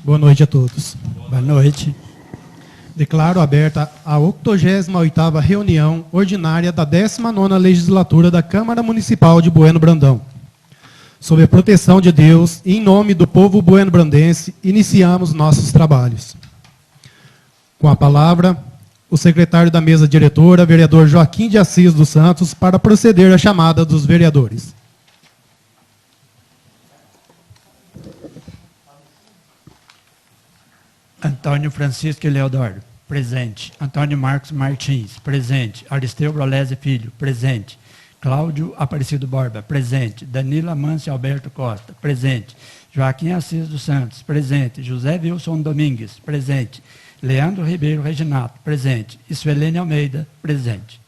Boa noite a todos. Boa noite. Declaro aberta a 88ª reunião ordinária da 19ª Legislatura da Câmara Municipal de Bueno Brandão. Sob a proteção de Deus e em nome do povo bueno-brandense, iniciamos nossos trabalhos. Com a palavra, o secretário da mesa diretora, vereador Joaquim de Assis dos Santos, para proceder à chamada dos vereadores. Antônio Francisco Eleodoro, presente. Antônio Marcos Martins, presente. Aristeu Brolese Filho, presente. Cláudio Aparecido Borba, presente. Danilo Amâncio Alberto Costa, presente. Joaquim Assis dos Santos, presente. José Wilson Domingues, presente. Leandro Ribeiro Reginato, presente. Suelene Almeida, presente.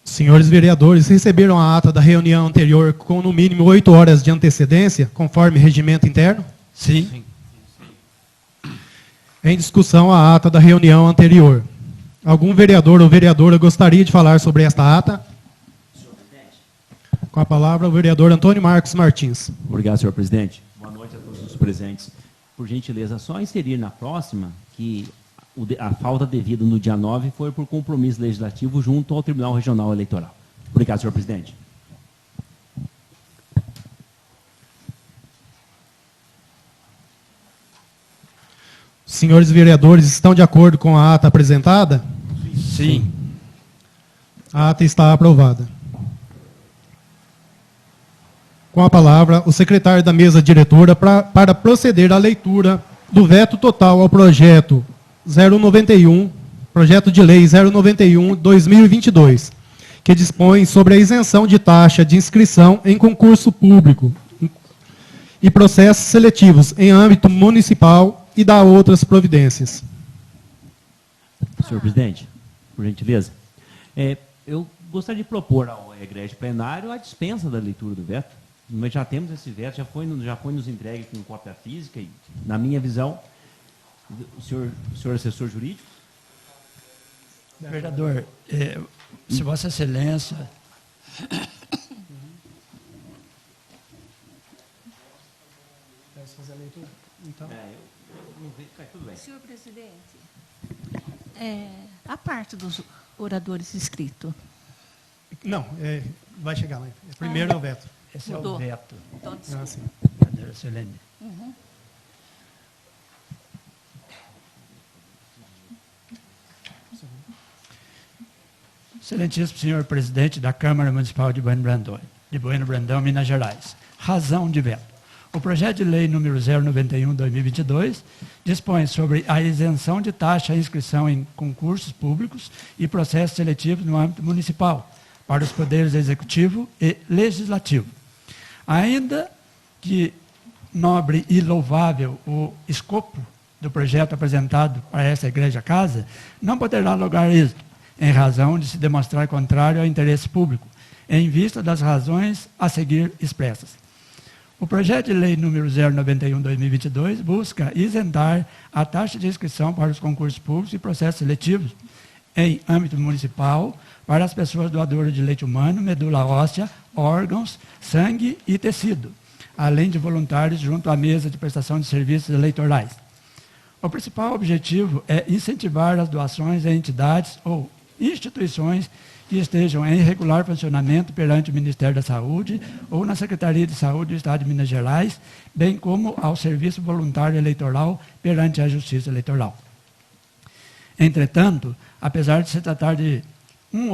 Senhores vereadores, receberam a ata da reunião anterior com no mínimo 8 horas de antecedência, conforme regimento interno? Sim. Em discussão a ata da reunião anterior. Algum vereador ou vereadora gostaria de falar sobre esta ata? Senhor presidente. Com a palavra, o vereador Antônio Marcos Martins. Obrigado, senhor presidente. Boa noite a todos os presentes. Por gentileza, só inserir na próxima que a falta devida no dia 9 foi por compromisso legislativo junto ao Tribunal Regional Eleitoral. Obrigado, senhor presidente. Senhores vereadores, estão de acordo com a ata apresentada? Sim. A ata está aprovada. Com a palavra, o secretário da mesa diretora para proceder à leitura do veto total ao projeto 091, projeto de lei 091/2022, que dispõe sobre a isenção de taxa de inscrição em concurso público e processos seletivos em âmbito municipal e dá outras providências. Senhor presidente, por gentileza, eu gostaria de propor ao egrégio plenário a dispensa da leitura do veto. Nós já temos esse veto, já foi nos entregue com cópia física e, na minha visão, o senhor assessor jurídico? Vereador, se Vossa Excelência... Fazer a leitura? Então... tudo bem. Senhor presidente, a parte dos oradores inscritos. Não, vai chegar lá. Primeiro é o veto. Esse Mudou. é o veto. Então, desculpa. Sim. Vereadora Suelene. Excelentíssimo senhor presidente da Câmara Municipal de Bueno Brandão, Minas Gerais. Razão de veto. O projeto de lei número 091/2022 dispõe sobre a isenção de taxa de inscrição em concursos públicos e processos seletivos no âmbito municipal para os poderes executivo e legislativo. Ainda que nobre e louvável o escopo do projeto apresentado para essa igreja casa, não poderá lograr êxito, em razão de se demonstrar contrário ao interesse público, em vista das razões a seguir expressas. O projeto de lei número 091/2022 busca isentar a taxa de inscrição para os concursos públicos e processos seletivos em âmbito municipal para as pessoas doadoras de leite humano, medula óssea, órgãos, sangue e tecido, além de voluntários junto à mesa de prestação de serviços eleitorais. O principal objetivo é incentivar as doações a entidades ou instituições que estejam em regular funcionamento perante o Ministério da Saúde ou na Secretaria de Saúde do Estado de Minas Gerais, bem como ao Serviço Voluntário Eleitoral perante a Justiça Eleitoral. Entretanto, apesar de se tratar de um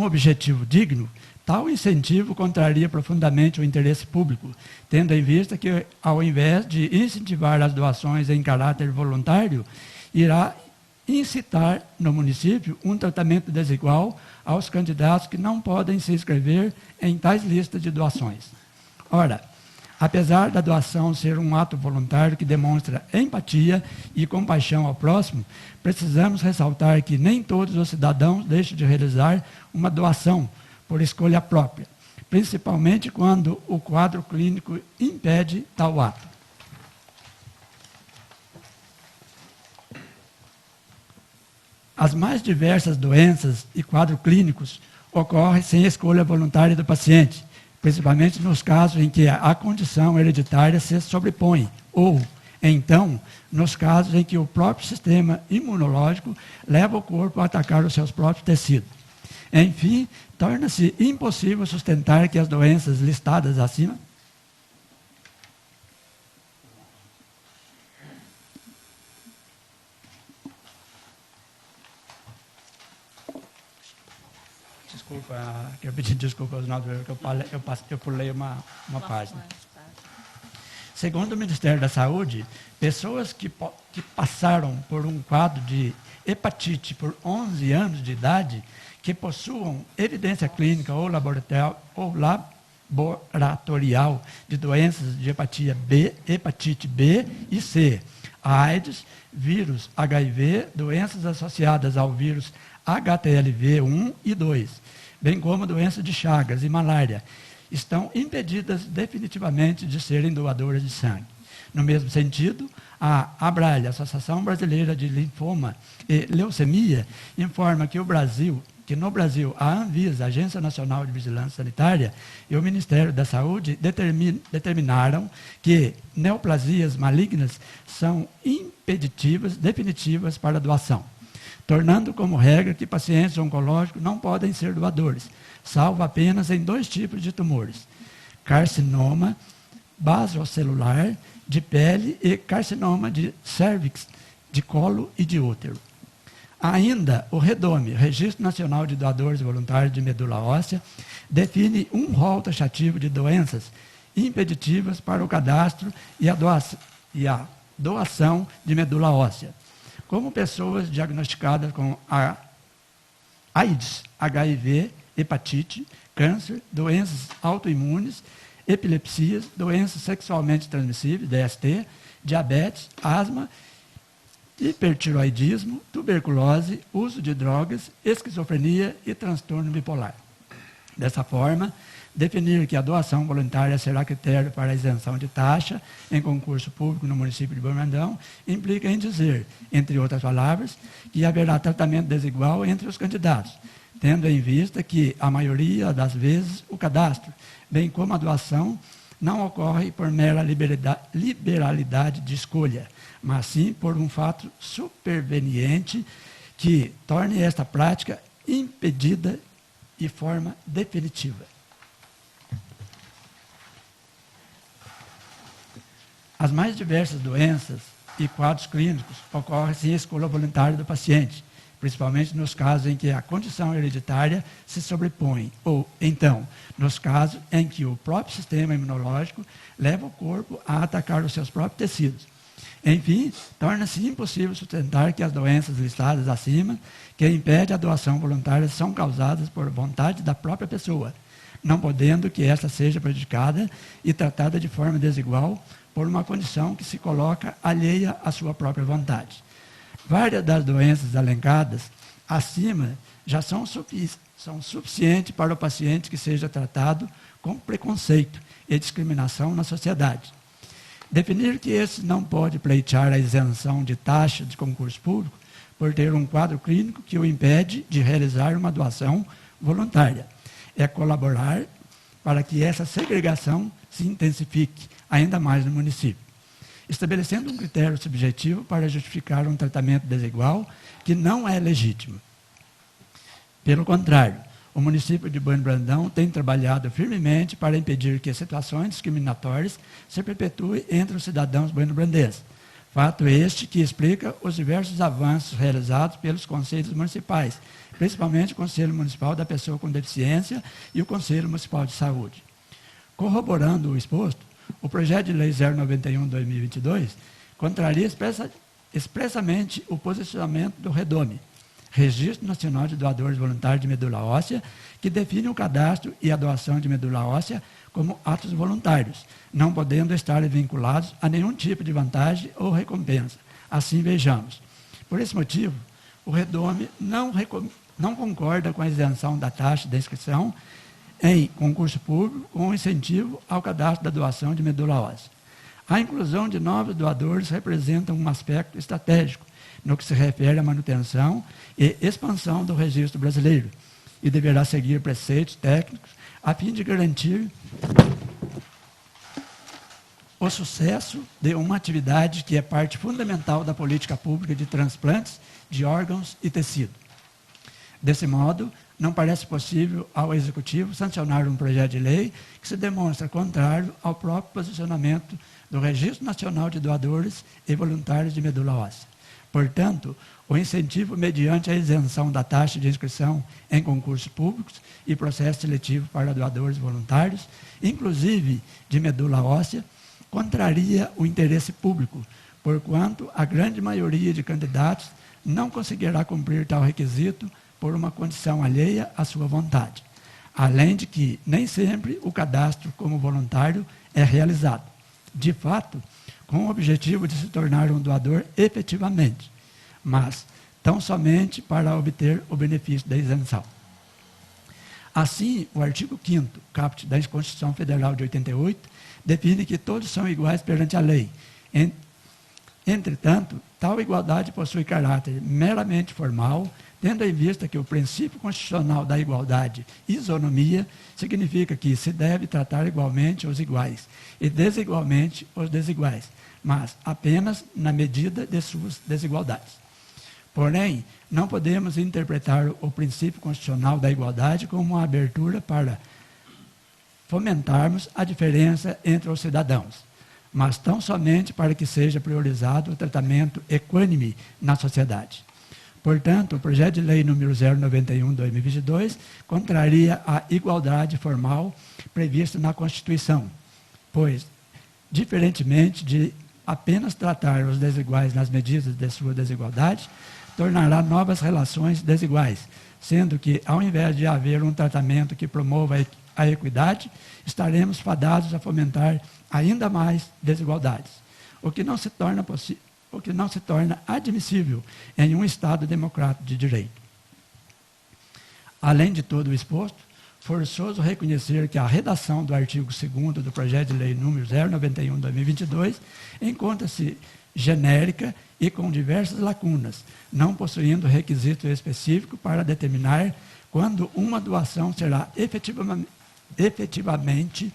objetivo digno, tal incentivo contraria profundamente o interesse público, tendo em vista que, ao invés de incentivar as doações em caráter voluntário, irá incitar no município um tratamento desigual aos candidatos que não podem se inscrever em tais listas de doações. Ora, apesar da doação ser um ato voluntário que demonstra empatia e compaixão ao próximo, precisamos ressaltar que nem todos os cidadãos deixam de realizar uma doação por escolha própria, principalmente quando o quadro clínico impede tal ato. As mais diversas doenças e quadros clínicos ocorrem sem escolha voluntária do paciente, principalmente nos casos em que a condição hereditária se sobrepõe ou, Então, nos casos em que o próprio sistema imunológico leva o corpo a atacar os seus próprios tecidos. Enfim, torna-se impossível sustentar que as doenças listadas acima Desculpa, eu pedi desculpa aos nossos, que eu pulei uma página. Segundo o Ministério da Saúde, pessoas que passaram por um quadro de hepatite por 11 anos de idade, que possuam evidência clínica ou laboratorial de doenças de hepatite B e C, AIDS, vírus HIV, doenças associadas ao vírus HTLV1 e 2, bem como doenças de Chagas e malária, estão impedidas definitivamente de serem doadoras de sangue. No mesmo sentido, a ABRALHE, Associação Brasileira de Linfoma e Leucemia, informa que no Brasil, a Anvisa, Agência Nacional de Vigilância Sanitária, e o Ministério da Saúde determinaram que neoplasias malignas são impeditivas definitivas para a doação, tornando como regra que pacientes oncológicos não podem ser doadores, salvo apenas em 2 tipos de tumores: carcinoma basocelular de pele e carcinoma de cérvix, de colo e de útero. Ainda, o REDOME, Registro Nacional de Doadores Voluntários de Medula Óssea, define um rol taxativo de doenças impeditivas para o cadastro e a doação de medula óssea, como pessoas diagnosticadas com AIDS, HIV, hepatite, câncer, doenças autoimunes, epilepsias, doenças sexualmente transmissíveis, DST, diabetes, asma, hipertiroidismo, tuberculose, uso de drogas, esquizofrenia e transtorno bipolar. Dessa forma, definir que a doação voluntária será critério para a isenção de taxa em concurso público no município de Brandão implica em dizer, entre outras palavras, que haverá tratamento desigual entre os candidatos, tendo em vista que, a maioria das vezes, o cadastro, bem como a doação, não ocorre por mera liberalidade de escolha, mas sim por um fato superveniente que torne esta prática impedida de forma definitiva. As mais diversas doenças e quadros clínicos ocorrem sem escolha voluntária do paciente, principalmente nos casos em que a condição hereditária se sobrepõe, ou, então, nos casos em que o próprio sistema imunológico leva o corpo a atacar os seus próprios tecidos. Enfim, torna-se impossível sustentar que as doenças listadas acima, que impedem a doação voluntária, são causadas por vontade da própria pessoa, não podendo que esta seja prejudicada e tratada de forma desigual por uma condição que se coloca alheia à sua própria vontade. Várias das doenças elencadas acima já são suficientes para o paciente que seja tratado com preconceito e discriminação na sociedade. Definir que esse não pode pleitear a isenção de taxa de concurso público por ter um quadro clínico que o impede de realizar uma doação voluntária é colaborar para que essa segregação se intensifique ainda mais no município, estabelecendo um critério subjetivo para justificar um tratamento desigual que não é legítimo. Pelo contrário, o município de Bueno Brandão tem trabalhado firmemente para impedir que situações discriminatórias se perpetuem entre os cidadãos bueno-brandenses. Fato este que explica os diversos avanços realizados pelos conselhos municipais, principalmente o Conselho Municipal da Pessoa com Deficiência e o Conselho Municipal de Saúde. Corroborando o exposto, o projeto de lei 091/2022 contraria expressamente o posicionamento do REDOME, Registro Nacional de Doadores Voluntários de Medula Óssea, que define o cadastro e a doação de medula óssea como atos voluntários, não podendo estar vinculados a nenhum tipo de vantagem ou recompensa. Assim vejamos. Por esse motivo, o REDOME não concorda com a isenção da taxa de inscrição em concurso público com incentivo ao cadastro da doação de medula óssea. A inclusão de novos doadores representa um aspecto estratégico no que se refere à manutenção e expansão do registro brasileiro e deverá seguir preceitos técnicos a fim de garantir o sucesso de uma atividade que é parte fundamental da política pública de transplantes de órgãos e tecido. Desse modo, não parece possível ao Executivo sancionar um projeto de lei que se demonstra contrário ao próprio posicionamento do Registro Nacional de Doadores e Voluntários de Medula Óssea. Portanto, o incentivo mediante a isenção da taxa de inscrição em concursos públicos e processo seletivo para doadores voluntários, inclusive de medula óssea, contraria o interesse público, porquanto a grande maioria de candidatos não conseguirá cumprir tal requisito por uma condição alheia à sua vontade. Além de que nem sempre o cadastro como voluntário é realizado, de fato, com o objetivo de se tornar um doador efetivamente, mas tão somente para obter o benefício da isenção. Assim, o artigo 5º, caput da Constituição Federal de 88, define que todos são iguais perante a lei. Entretanto, tal igualdade possui caráter meramente formal, tendo em vista que o princípio constitucional da igualdade, isonomia, significa que se deve tratar igualmente os iguais e desigualmente os desiguais, mas apenas na medida de suas desigualdades. Porém, não podemos interpretar o princípio constitucional da igualdade como uma abertura para fomentarmos a diferença entre os cidadãos, mas tão somente para que seja priorizado o tratamento equânime na sociedade. Portanto, o projeto de lei número 091/2022 contraria a igualdade formal prevista na Constituição, pois, diferentemente de apenas tratar os desiguais nas medidas de sua desigualdade, tornará novas relações desiguais, sendo que, ao invés de haver um tratamento que promova a equidade, estaremos fadados a fomentar ainda mais desigualdades, o que não se torna admissível em um Estado democrático de direito. Além de todo o exposto, forçoso reconhecer que a redação do artigo 2º do projeto de lei número 091/2022 encontra-se genérica e com diversas lacunas, não possuindo requisito específico para determinar quando uma doação será efetivamente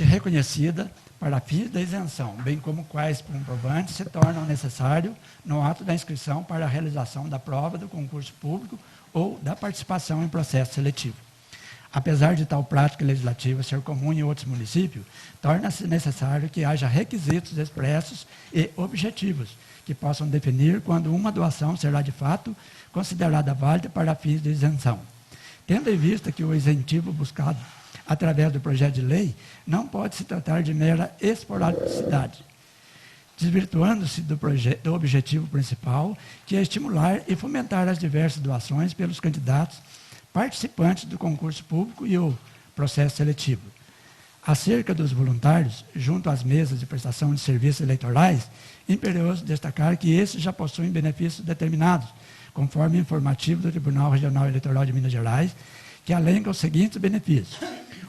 reconhecida para fins da isenção, bem como quais comprovantes se tornam necessários no ato da inscrição para a realização da prova do concurso público ou da participação em processo seletivo. Apesar de tal prática legislativa ser comum em outros municípios, torna-se necessário que haja requisitos expressos e objetivos que possam definir quando uma doação será de fato considerada válida para fins de isenção. Tendo em vista que o incentivo buscado através do projeto de lei, não pode se tratar de mera esporadicidade, desvirtuando-se do objetivo principal, que é estimular e fomentar as diversas doações pelos candidatos participantes do concurso público e o processo seletivo. Acerca dos voluntários, junto às mesas de prestação de serviços eleitorais, imperioso destacar que esses já possuem benefícios determinados, conforme informativo do Tribunal Regional Eleitoral de Minas Gerais, que alenca os seguintes benefícios: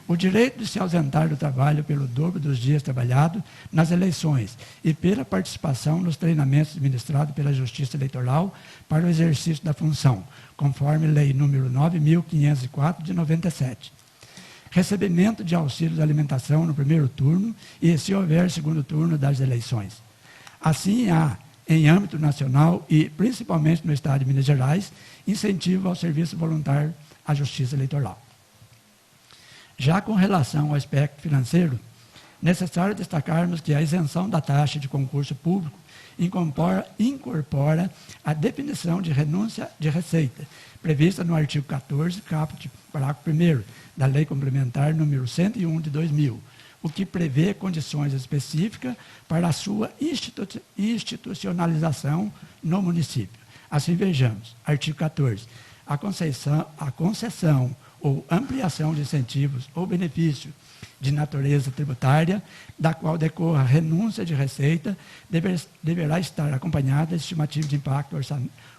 o direito de se ausentar do trabalho pelo dobro dos dias trabalhados nas eleições e pela participação nos treinamentos administrados pela Justiça Eleitoral para o exercício da função, conforme Lei número 9.504, de 97. Recebimento de auxílio de alimentação no primeiro turno e, se houver segundo turno das eleições. Assim, há, em âmbito nacional e principalmente no Estado de Minas Gerais, incentivo ao serviço voluntário à Justiça Eleitoral. Já com relação ao aspecto financeiro, necessário destacarmos que a isenção da taxa de concurso público incorpora a definição de renúncia de receita, prevista no artigo 14, caput, parágrafo 1º, da Lei Complementar número 101 de 2000, o que prevê condições específicas para a sua institucionalização no município. Assim, vejamos, artigo 14, a concessão ou ampliação de incentivos ou benefícios de natureza tributária, da qual decorra renúncia de receita, deverá estar acompanhada de estimativa de impacto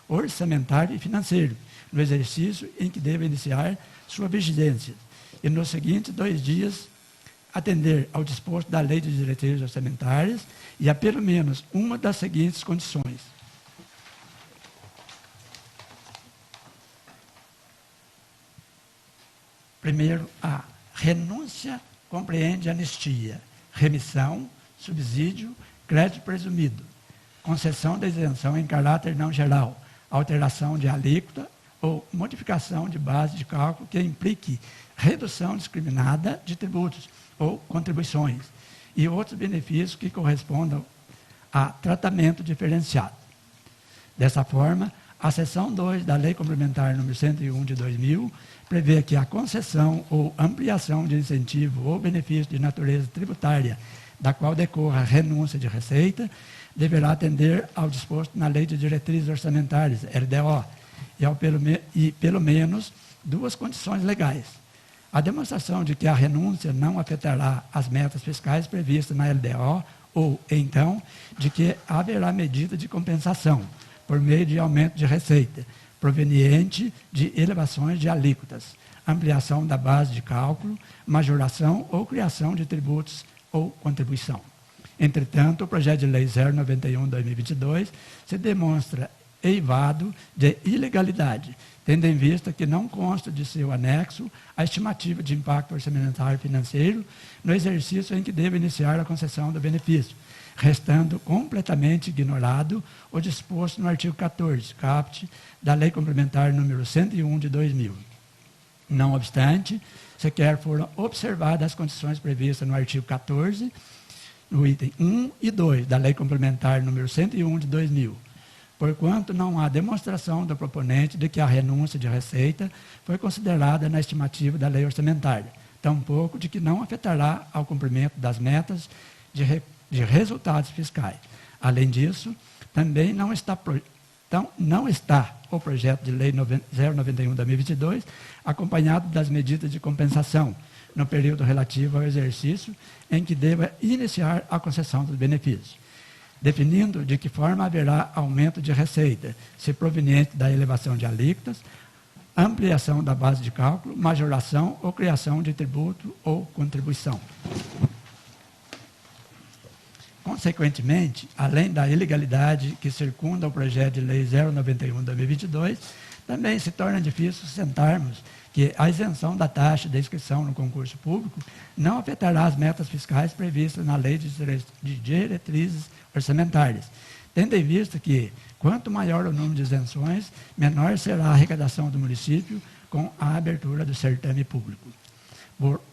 orçamentário e financeiro, no exercício em que deve iniciar sua vigência, e nos seguintes 2 dias atender ao disposto da Lei de Diretrizes Orçamentárias e a pelo menos uma das seguintes condições. Primeiro, a renúncia compreende anistia, remissão, subsídio, crédito presumido, concessão da isenção em caráter não geral, alteração de alíquota ou modificação de base de cálculo que implique redução discriminada de tributos ou contribuições e outros benefícios que correspondam a tratamento diferenciado. Dessa forma, a seção 2 da Lei Complementar nº 101 de 2000 prevê que a concessão ou ampliação de incentivo ou benefício de natureza tributária, da qual decorra renúncia de receita, deverá atender ao disposto na Lei de Diretrizes Orçamentárias, LDO, e pelo menos 2 condições legais. A demonstração de que a renúncia não afetará as metas fiscais previstas na LDO, ou, então, de que haverá medida de compensação, por meio de aumento de receita, proveniente de elevações de alíquotas, ampliação da base de cálculo, majoração ou criação de tributos ou contribuição. Entretanto, o projeto de lei 091/2022 se demonstra eivado de ilegalidade, tendo em vista que não consta de seu anexo a estimativa de impacto orçamentário financeiro no exercício em que deve iniciar a concessão do benefício, restando completamente ignorado o disposto no artigo 14, caput, da Lei Complementar número 101 de 2000. Não obstante, sequer foram observadas as condições previstas no artigo 14, no item 1 e 2 da Lei Complementar número 101 de 2000, porquanto não há demonstração do proponente de que a renúncia de receita foi considerada na estimativa da lei orçamentária, tampouco de que não afetará ao cumprimento das metas de resultados fiscais. Além disso, também não está o projeto de lei 091/2022 acompanhado das medidas de compensação no período relativo ao exercício em que deva iniciar a concessão dos benefícios, definindo de que forma haverá aumento de receita, se proveniente da elevação de alíquotas, ampliação da base de cálculo, majoração ou criação de tributo ou contribuição. Consequentemente, além da ilegalidade que circunda o projeto de lei 091/2022, também se torna difícil sustentarmos que a isenção da taxa de inscrição no concurso público não afetará as metas fiscais previstas na Lei de Diretrizes Orçamentárias, tendo em vista que, quanto maior o número de isenções, menor será a arrecadação do município com a abertura do certame público.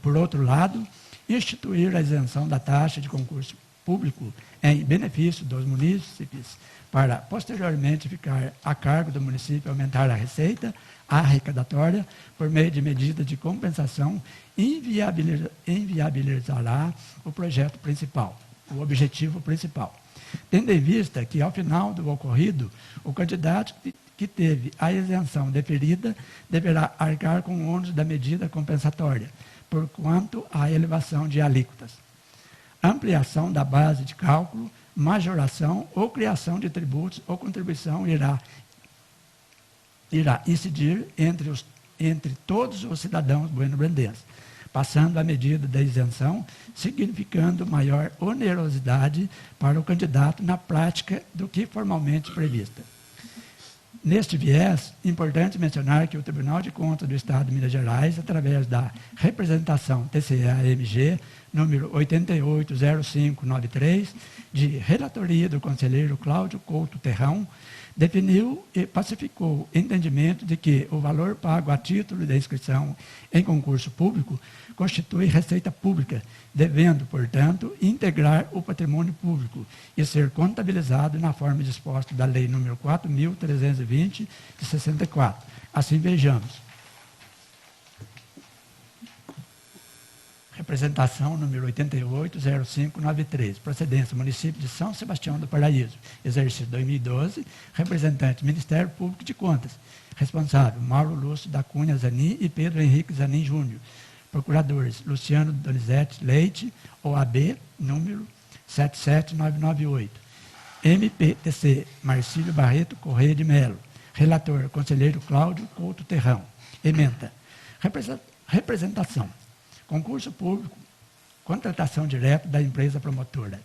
Por outro lado, instituir a isenção da taxa de concurso público em benefício dos munícipes, para posteriormente ficar a cargo do município aumentar a receita arrecadatória por meio de medida de compensação, inviabilizará o projeto principal, o objetivo principal. Tendo em vista que, ao final do ocorrido, o candidato que teve a isenção deferida deverá arcar com o ônus da medida compensatória, por quanto à elevação de alíquotas, ampliação da base de cálculo, majoração ou criação de tributos ou contribuição irá incidir entre todos os cidadãos bueno-brandenses, passando a medida da isenção, significando maior onerosidade para o candidato na prática do que formalmente prevista. Neste viés, importante mencionar que o Tribunal de Contas do Estado de Minas Gerais, através da representação TCE-AMG, número 880593, de relatoria do conselheiro Cláudio Couto Terrão, definiu e pacificou o entendimento de que o valor pago a título de inscrição em concurso público constitui receita pública, devendo, portanto, integrar o patrimônio público e ser contabilizado na forma disposta da Lei nº 4.320, de 64. Assim, vejamos. Representação número 880593, procedência município de São Sebastião do Paraíso, exercício 2012, representante Ministério Público de Contas, responsável Mauro Lúcio da Cunha Zanin e Pedro Henrique Zanin Júnior, Procuradores: Luciano Donizete Leite, OAB, número 77998. MPTC: Marcílio Barreto Correia de Melo. Relator: Conselheiro Cláudio Couto Terrão. Ementa: representação. Concurso público, contratação direta da empresa promotora.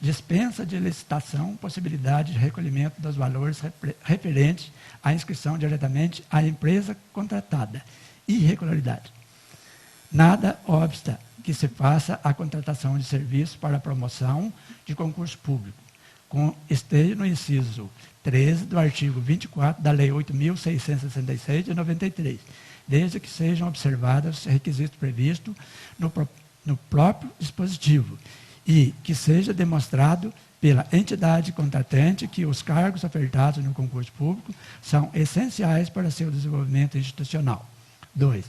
Dispensa de licitação, possibilidade de recolhimento dos valores referentes à inscrição diretamente à empresa contratada. Irregularidade. Nada obsta que se faça a contratação de serviço para a promoção de concurso público, com esteja no inciso 13 do artigo 24 da Lei 8.666 de 93, desde que sejam observados os requisitos previstos no próprio dispositivo e que seja demonstrado pela entidade contratante que os cargos ofertados no concurso público são essenciais para seu desenvolvimento institucional. 2.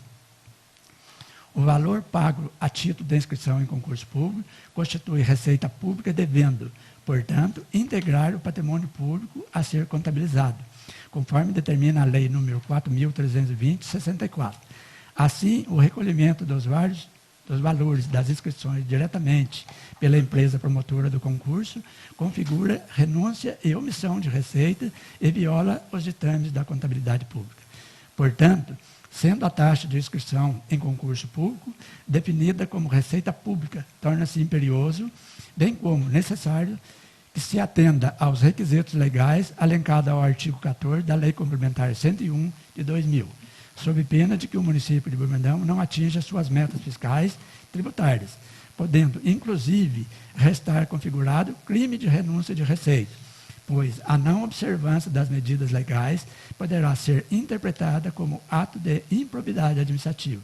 O valor pago a título de inscrição em concurso público constitui receita pública devendo, portanto, integrar o patrimônio público a ser contabilizado, conforme determina a Lei nº 4.320/64. Assim, o recolhimento dos valores das inscrições diretamente pela empresa promotora do concurso configura renúncia e omissão de receita e viola os ditames da contabilidade pública. Portanto, sendo a taxa de inscrição em concurso público definida como receita pública, torna-se imperioso, bem como necessário, que se atenda aos requisitos legais alencados ao artigo 14 da Lei Complementar 101 de 2000, sob pena de que o município de Brandão não atinja suas metas fiscais tributárias, podendo, inclusive, restar configurado crime de renúncia de receita, pois a não observância das medidas legais poderá ser interpretada como ato de improbidade administrativa.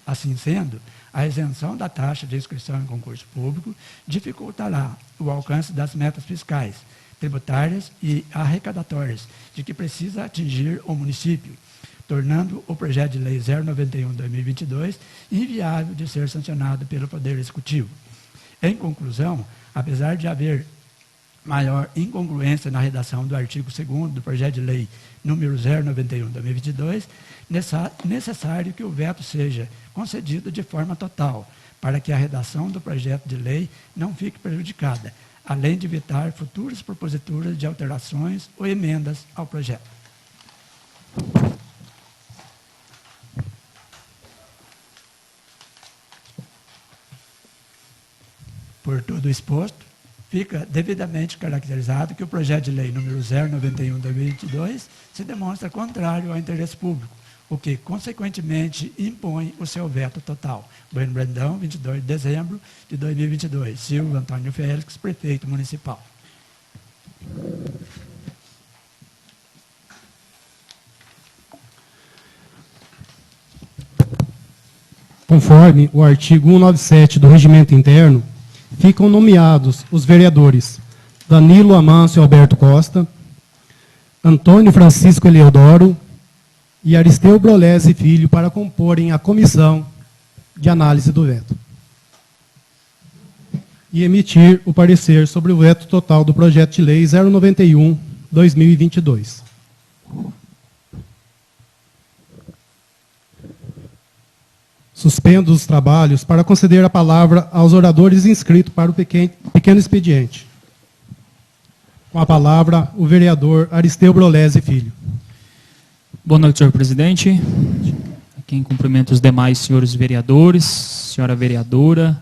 Assim sendo, a isenção da taxa de inscrição em concurso público dificultará o alcance das metas fiscais, tributárias e arrecadatórias de que precisa atingir o município, tornando o projeto de lei 091/2022 inviável de ser sancionado pelo Poder Executivo. Em conclusão, apesar de haver maior incongruência na redação do artigo 2º do projeto de lei número 091/2022, necessário que o veto seja concedido de forma total, para que a redação do projeto de lei não fique prejudicada, além de evitar futuras proposituras de alterações ou emendas ao projeto. Por tudo exposto, fica devidamente caracterizado que o projeto de lei número 091/2022 se demonstra contrário ao interesse público, o que, consequentemente, impõe o seu veto total. Bueno Brandão, 22 de dezembro de 2022. Silvio Antônio Félix, prefeito municipal. Conforme o artigo 197 do Regimento Interno, ficam nomeados os vereadores Danilo Amâncio Alberto Costa, Antônio Francisco Eleodoro e Aristeu Brolesi Filho para comporem a comissão de análise do veto e emitir o parecer sobre o veto total do projeto de lei 091/2022. Suspendo os trabalhos para conceder a palavra aos oradores inscritos para o pequeno expediente. Com a palavra, o vereador Aristeu Brolesi Filho. Boa noite, senhor presidente. Aqui em cumprimento os demais senhores vereadores, senhora vereadora.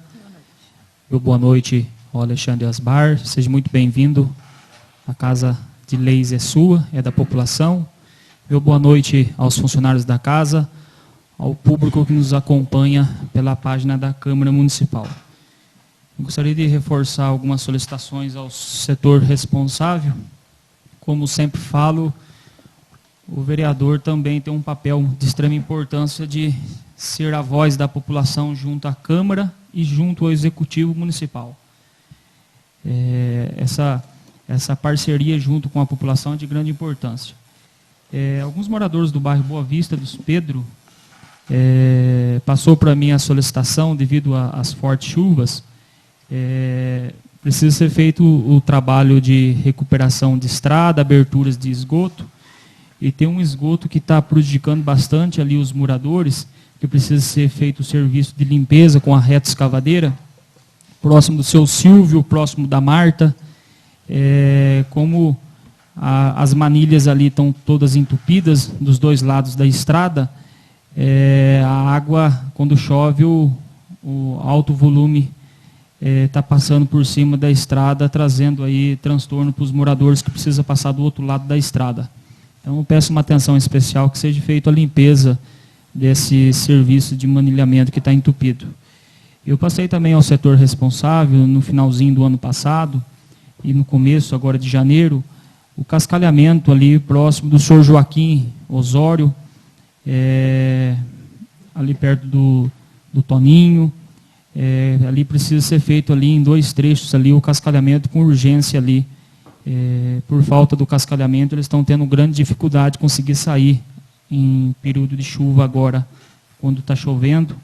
Boa noite ao Alexandre Asbar. Seja muito bem-vindo. A Casa de Leis é sua, é da população. Boa noite aos funcionários da casa, ao público que nos acompanha pela página da Câmara Municipal. Eu gostaria de reforçar algumas solicitações ao setor responsável. Como sempre falo, o vereador também tem um papel de extrema importância de ser a voz da população junto à Câmara e junto ao Executivo Municipal. Essa parceria junto com a população é de grande importância. Alguns moradores do bairro Boa Vista dos Pedro passou para mim a solicitação devido às fortes chuvas. Precisa ser feito o trabalho de recuperação de estrada, aberturas de esgoto, e tem um esgoto que está prejudicando bastante ali os moradores, que precisa ser feito o serviço de limpeza com a reta escavadeira, próximo do seu Silvio, próximo da Marta. Como as manilhas ali estão todas entupidas dos dois lados da estrada, a água, quando chove, o alto volume está passando por cima da estrada, trazendo aí transtorno para os moradores que precisam passar do outro lado da estrada. Então, eu peço uma atenção especial que seja feita a limpeza desse serviço de manilhamento que está entupido. Eu passei também ao setor responsável, no finalzinho do ano passado, e no começo agora de janeiro, o cascalhamento ali próximo do Sr. Joaquim Osório, ali perto do Toninho, ali precisa ser feito ali em 2 trechos ali o cascalhamento com urgência ali. Por falta do cascalhamento, eles estão tendo grande dificuldade de conseguir sair em período de chuva agora, quando está chovendo,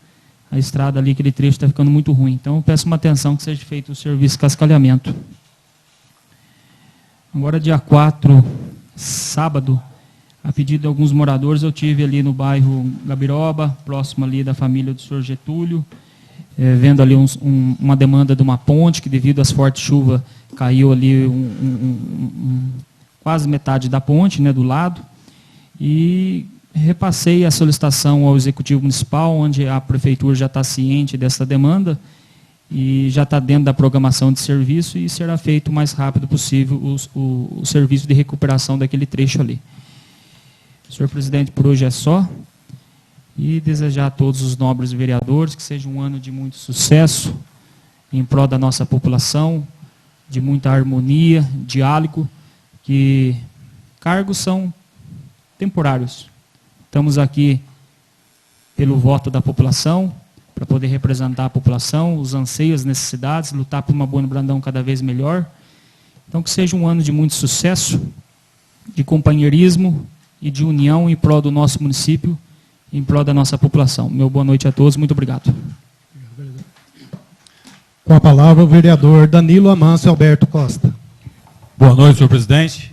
a estrada ali, aquele trecho está ficando muito ruim. Então, eu peço uma atenção que seja feito o serviço de cascalhamento. Agora, dia 4, sábado, a pedido de alguns moradores, eu tive ali no bairro Gabiroba, próximo ali da família do Sr. Getúlio, vendo ali uma demanda de uma ponte, que devido às fortes chuvas, caiu ali quase metade da ponte, né, do lado, e repassei a solicitação ao Executivo Municipal, onde a Prefeitura já está ciente dessa demanda e já está dentro da programação de serviço e será feito o mais rápido possível o serviço de recuperação daquele trecho ali. Senhor Presidente, por hoje é só. E desejar a todos os nobres vereadores que seja um ano de muito sucesso em prol da nossa população, de muita harmonia, diálogo, que cargos são temporários. Estamos aqui pelo voto da população, para poder representar a população, os anseios, as necessidades, lutar por uma Bueno Brandão cada vez melhor. Então, que seja um ano de muito sucesso, de companheirismo e de união em prol do nosso município, em prol da nossa população. Meu boa noite a todos, muito obrigado. Com a palavra, o vereador Danilo Amâncio Alberto Costa. Boa noite, senhor presidente.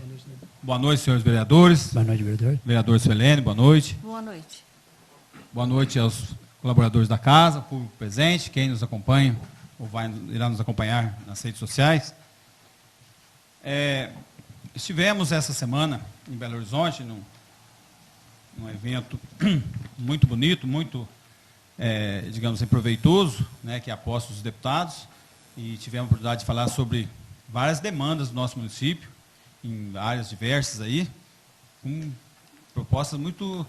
Boa noite, senhores vereadores. Boa noite, vereador. Vereador Suelene, boa noite. Boa noite. Boa noite aos colaboradores da casa, público presente, quem nos acompanha ou irá nos acompanhar nas redes sociais. Estivemos essa semana em Belo Horizonte, num evento muito bonito, muito, digamos assim, proveitoso, né, que é a posse dos deputados, e tivemos a oportunidade de falar sobre várias demandas do nosso município, em áreas diversas aí, com propostas muito,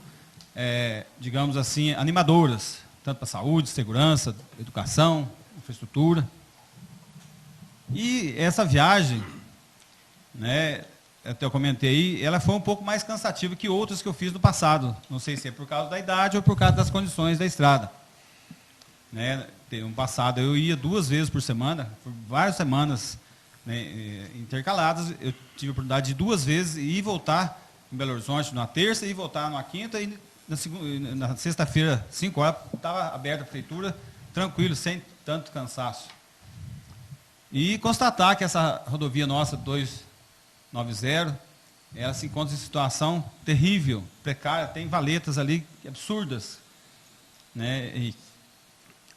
digamos assim, animadoras, tanto para saúde, segurança, educação, infraestrutura. E essa viagem, né, até eu comentei aí, ela foi um pouco mais cansativa que outras que eu fiz no passado. Não sei se é por causa da idade ou por causa das condições da estrada. Né, no passado eu ia 2 vezes por semana, por várias semanas, né, intercaladas. Eu tive a oportunidade de 2 vezes ir e voltar em Belo Horizonte na terça e voltar na quinta, e na sexta-feira, 5 horas, estava aberta a prefeitura, tranquilo, sem tanto cansaço. E constatar que essa rodovia nossa 290, ela se encontra em situação terrível, precária, tem valetas ali absurdas. Né? E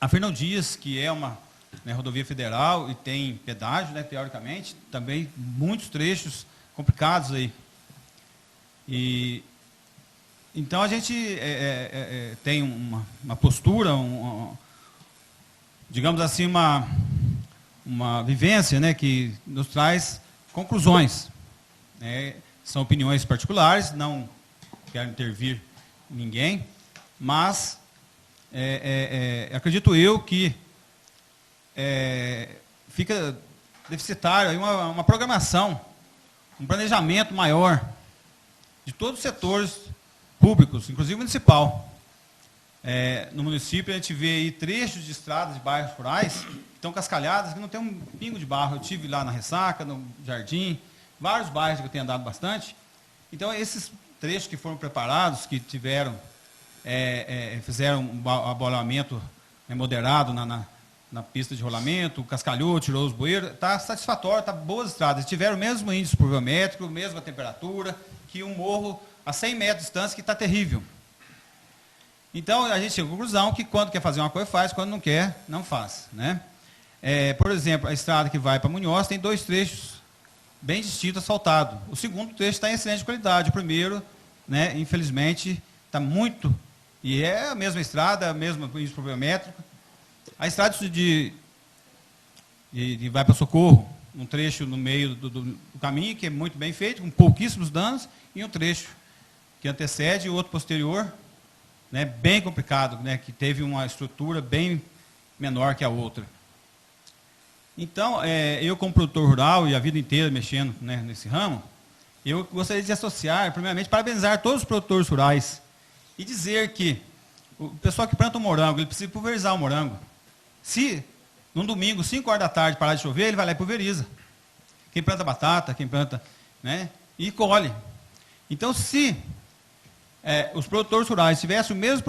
a Fernão Dias, que é uma, né, rodovia federal e tem pedágio, né, teoricamente, também muitos trechos complicados aí. E então a gente tem uma postura, digamos assim, uma vivência, né, que nos traz conclusões. São opiniões particulares, não quero intervir em ninguém, mas acredito eu que fica deficitário aí uma programação, um planejamento maior de todos os setores públicos, inclusive municipal. No município a gente vê aí trechos de estradas de bairros rurais que estão cascalhadas, que não tem um pingo de barro. Eu tive lá na Ressaca, no Jardim, vários bairros que eu tenho andado bastante. Então, esses trechos que foram preparados, que tiveram, fizeram um abolamento moderado na pista de rolamento, cascalhou, tirou os bueiros, está satisfatório, está boas estradas. Tiveram o mesmo índice pluviométrico, mesma temperatura, que um morro a 100 metros de distância, que está terrível. Então, a gente chega à conclusão que quando quer fazer uma coisa, faz, quando não quer, não faz. Né? Por exemplo, a estrada que vai para Munhoz tem 2 trechos bem distintos asfaltados. O segundo trecho está em excelente qualidade. O primeiro, né, infelizmente, está muito... E é a mesma estrada, a mesma índice pluviométrico. A estrada de vai para Socorro, um trecho no meio do caminho, que é muito bem feito, com pouquíssimos danos, e um trecho que antecede e o outro posterior, né, bem complicado, né, que teve uma estrutura bem menor que a outra. Então, eu como produtor rural e a vida inteira mexendo, né, nesse ramo, eu gostaria de associar, primeiramente, parabenizar todos os produtores rurais e dizer que o pessoal que planta um morango, ele precisa pulverizar o morango. Se, num domingo, 5 horas da tarde, parar de chover, ele vai lá e pulveriza. Quem planta batata, quem planta... Né, e colhe. Então, se os produtores rurais tivessem o mesmo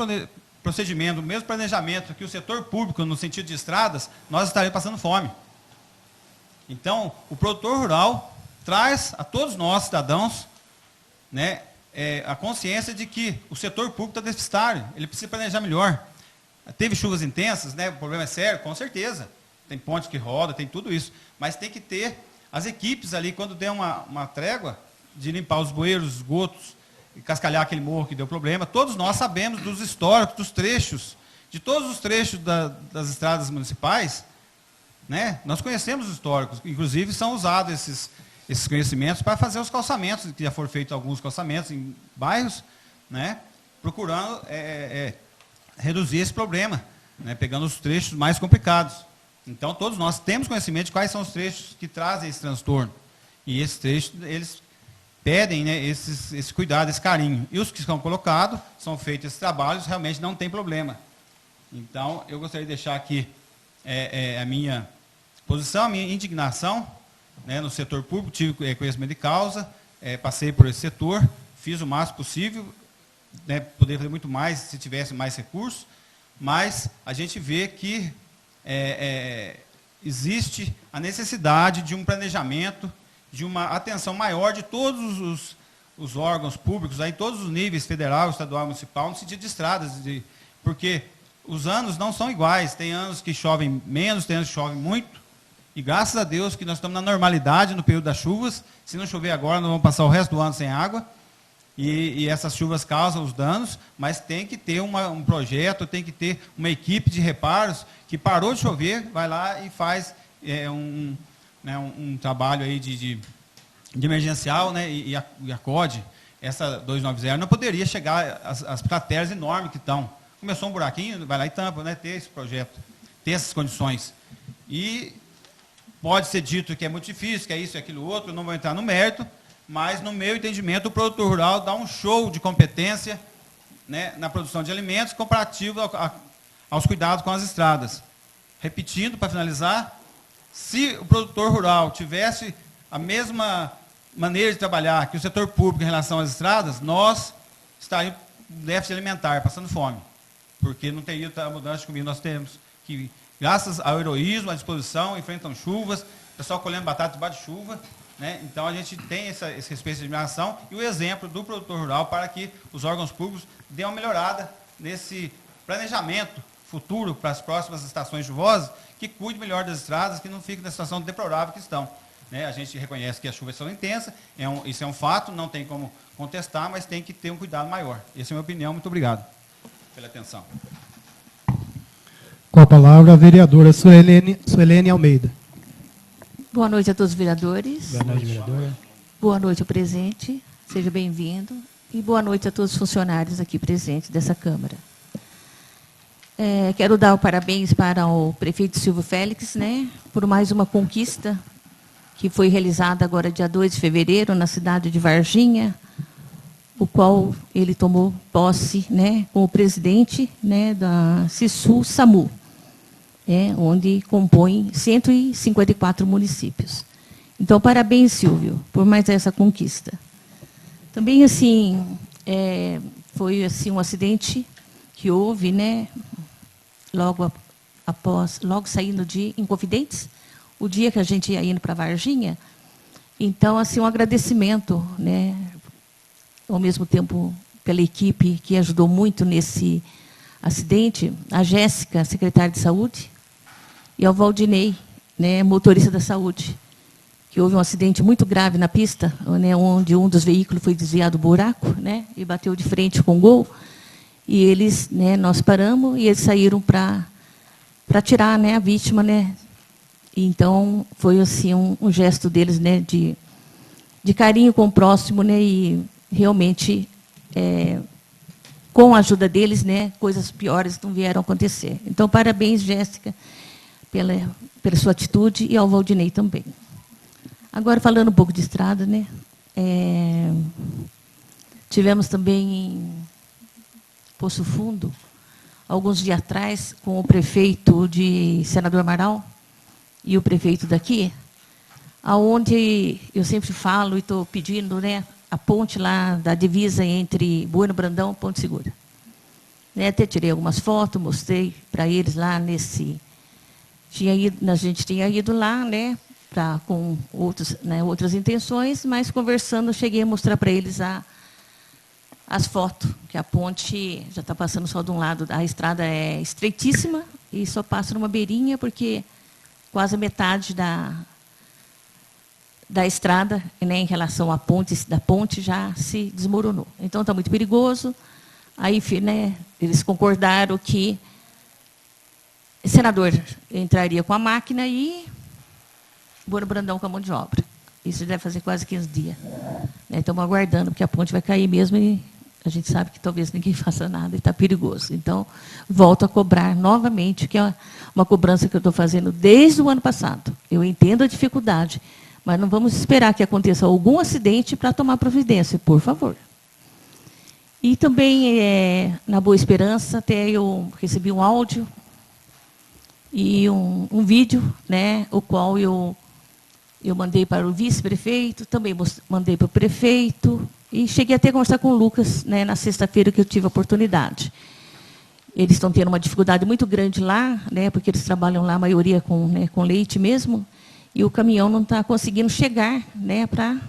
procedimento, o mesmo planejamento que o setor público, no sentido de estradas, nós estaríamos passando fome. Então, o produtor rural traz a todos nós, cidadãos, né, a consciência de que o setor público está deficitário, ele precisa planejar melhor. Teve chuvas intensas, né, o problema é sério, com certeza. Tem pontes que rodam, tem tudo isso. Mas tem que ter as equipes ali, quando der uma trégua, de limpar os bueiros, os esgotos, e cascalhar aquele morro que deu problema. Todos nós sabemos dos históricos, dos trechos, de todos os trechos das estradas municipais, né? Nós conhecemos os históricos, inclusive são usados esses conhecimentos para fazer os calçamentos, que já foram feitos alguns calçamentos em bairros, né? Procurando reduzir esse problema, né? Pegando os trechos mais complicados. Então, todos nós temos conhecimento de quais são os trechos que trazem esse transtorno. E esses trechos, eles pedem, né, esse cuidado, esse carinho. E os que são colocados, são feitos esses trabalhos, realmente não tem problema. Então, eu gostaria de deixar aqui a minha posição, a minha indignação, né, no setor público. Tive conhecimento de causa, passei por esse setor, fiz o máximo possível, né, poderia fazer muito mais se tivesse mais recursos, mas a gente vê que existe a necessidade de um planejamento, de uma atenção maior de todos os órgãos públicos, aí, todos os níveis, federal, estadual, municipal, no sentido de estradas, porque os anos não são iguais, tem anos que chovem menos, tem anos que chovem muito, e graças a Deus que nós estamos na normalidade no período das chuvas. Se não chover agora, nós vamos passar o resto do ano sem água, e essas chuvas causam os danos, mas tem que ter um projeto, tem que ter uma equipe de reparos, que parou de chover, vai lá e faz um trabalho aí de emergencial, né, e a COD, essa 290, não poderia chegar às crateras enormes que estão. Começou um buraquinho, vai lá e tampa, né, ter esse projeto, ter essas condições. E pode ser dito que é muito difícil, que é isso e aquilo outro, não vou entrar no mérito, mas, no meu entendimento, o produtor rural dá um show de competência, né, na produção de alimentos, comparativo aos cuidados com as estradas. Repetindo, para finalizar, se o produtor rural tivesse a mesma maneira de trabalhar que o setor público em relação às estradas, nós estaríamos com déficit alimentar, passando fome, porque não teria a mudança de comida. Nós temos que, graças ao heroísmo, à disposição, enfrentam chuvas, o pessoal colhendo batata debaixo de chuva, né? Então, a gente tem esse respeito de admiração e o exemplo do produtor rural para que os órgãos públicos dêem uma melhorada nesse planejamento futuro para as próximas estações chuvosas, que cuide melhor das estradas, que não fique na situação deplorável que estão. Né? A gente reconhece que as chuvas são intensas, isso é um fato, não tem como contestar, mas tem que ter um cuidado maior. Essa é a minha opinião. Muito obrigado pela atenção. Com a palavra, a vereadora Suelene Almeida. Boa noite a todos os vereadores. Boa noite, vereadora. Boa noite ao presidente. Seja bem-vindo. E boa noite a todos os funcionários aqui presentes dessa Câmara. Quero dar os parabéns para o prefeito Silvio Félix, né, por mais uma conquista que foi realizada agora dia 2 de fevereiro na cidade de Varginha, o qual ele tomou posse, né, como presidente, né, da CISU-SAMU, onde compõe 154 municípios. Então, parabéns, Silvio, por mais essa conquista. Também, assim, foi assim, um acidente que houve, né, logo saindo de Inconfidentes, o dia que a gente ia indo para Varginha. Então, assim, um agradecimento, né, ao mesmo tempo pela equipe que ajudou muito nesse acidente, a Jéssica, secretária de Saúde, e ao Valdinei, né, motorista da saúde, que houve um acidente muito grave na pista, né, onde um dos veículos foi desviado do buraco, né, e bateu de frente com o Gol, e eles, né, nós paramos e eles saíram para tirar, né, a vítima, né. Então foi assim um gesto deles, né, de carinho com o próximo, né, e realmente com a ajuda deles, né, coisas piores não vieram acontecer. Então parabéns, Jéssica, pela sua atitude, e ao Valdinei também. Agora, falando um pouco de estrada, né? Tivemos também em Poço Fundo, alguns dias atrás, com o prefeito de Senador Amaral e o prefeito daqui, aonde eu sempre falo e estou pedindo, né, a ponte lá da divisa entre Bueno Brandão e Ponte Segura. Né, até tirei algumas fotos, mostrei para eles lá nesse... a gente tinha ido lá, né, com outras intenções, mas conversando, eu cheguei a mostrar para eles as fotos, que a ponte já está passando só de um lado, a estrada é estreitíssima e só passa numa beirinha, porque quase metade da estrada, né, em relação à ponte, da ponte já se desmoronou. Então está muito perigoso. Aí, né, eles concordaram que o senador entraria com a máquina e Bueno Brandão com a mão de obra. Isso deve fazer quase 15 dias. Né, estamos aguardando, porque a ponte vai cair mesmo e a gente sabe que talvez ninguém faça nada e está perigoso. Então, volto a cobrar novamente, que é uma cobrança que eu estou fazendo desde o ano passado. Eu entendo a dificuldade, mas não vamos esperar que aconteça algum acidente para tomar providência, por favor. E também, na Boa Esperança, até eu recebi um áudio e um vídeo, né, o qual eu mandei para o vice-prefeito, também mandei para o prefeito, e cheguei até a conversar com o Lucas, né, na sexta-feira que eu tive a oportunidade. Eles estão tendo uma dificuldade muito grande lá, né, porque eles trabalham lá, a maioria com leite mesmo, e o caminhão não está conseguindo chegar, né, para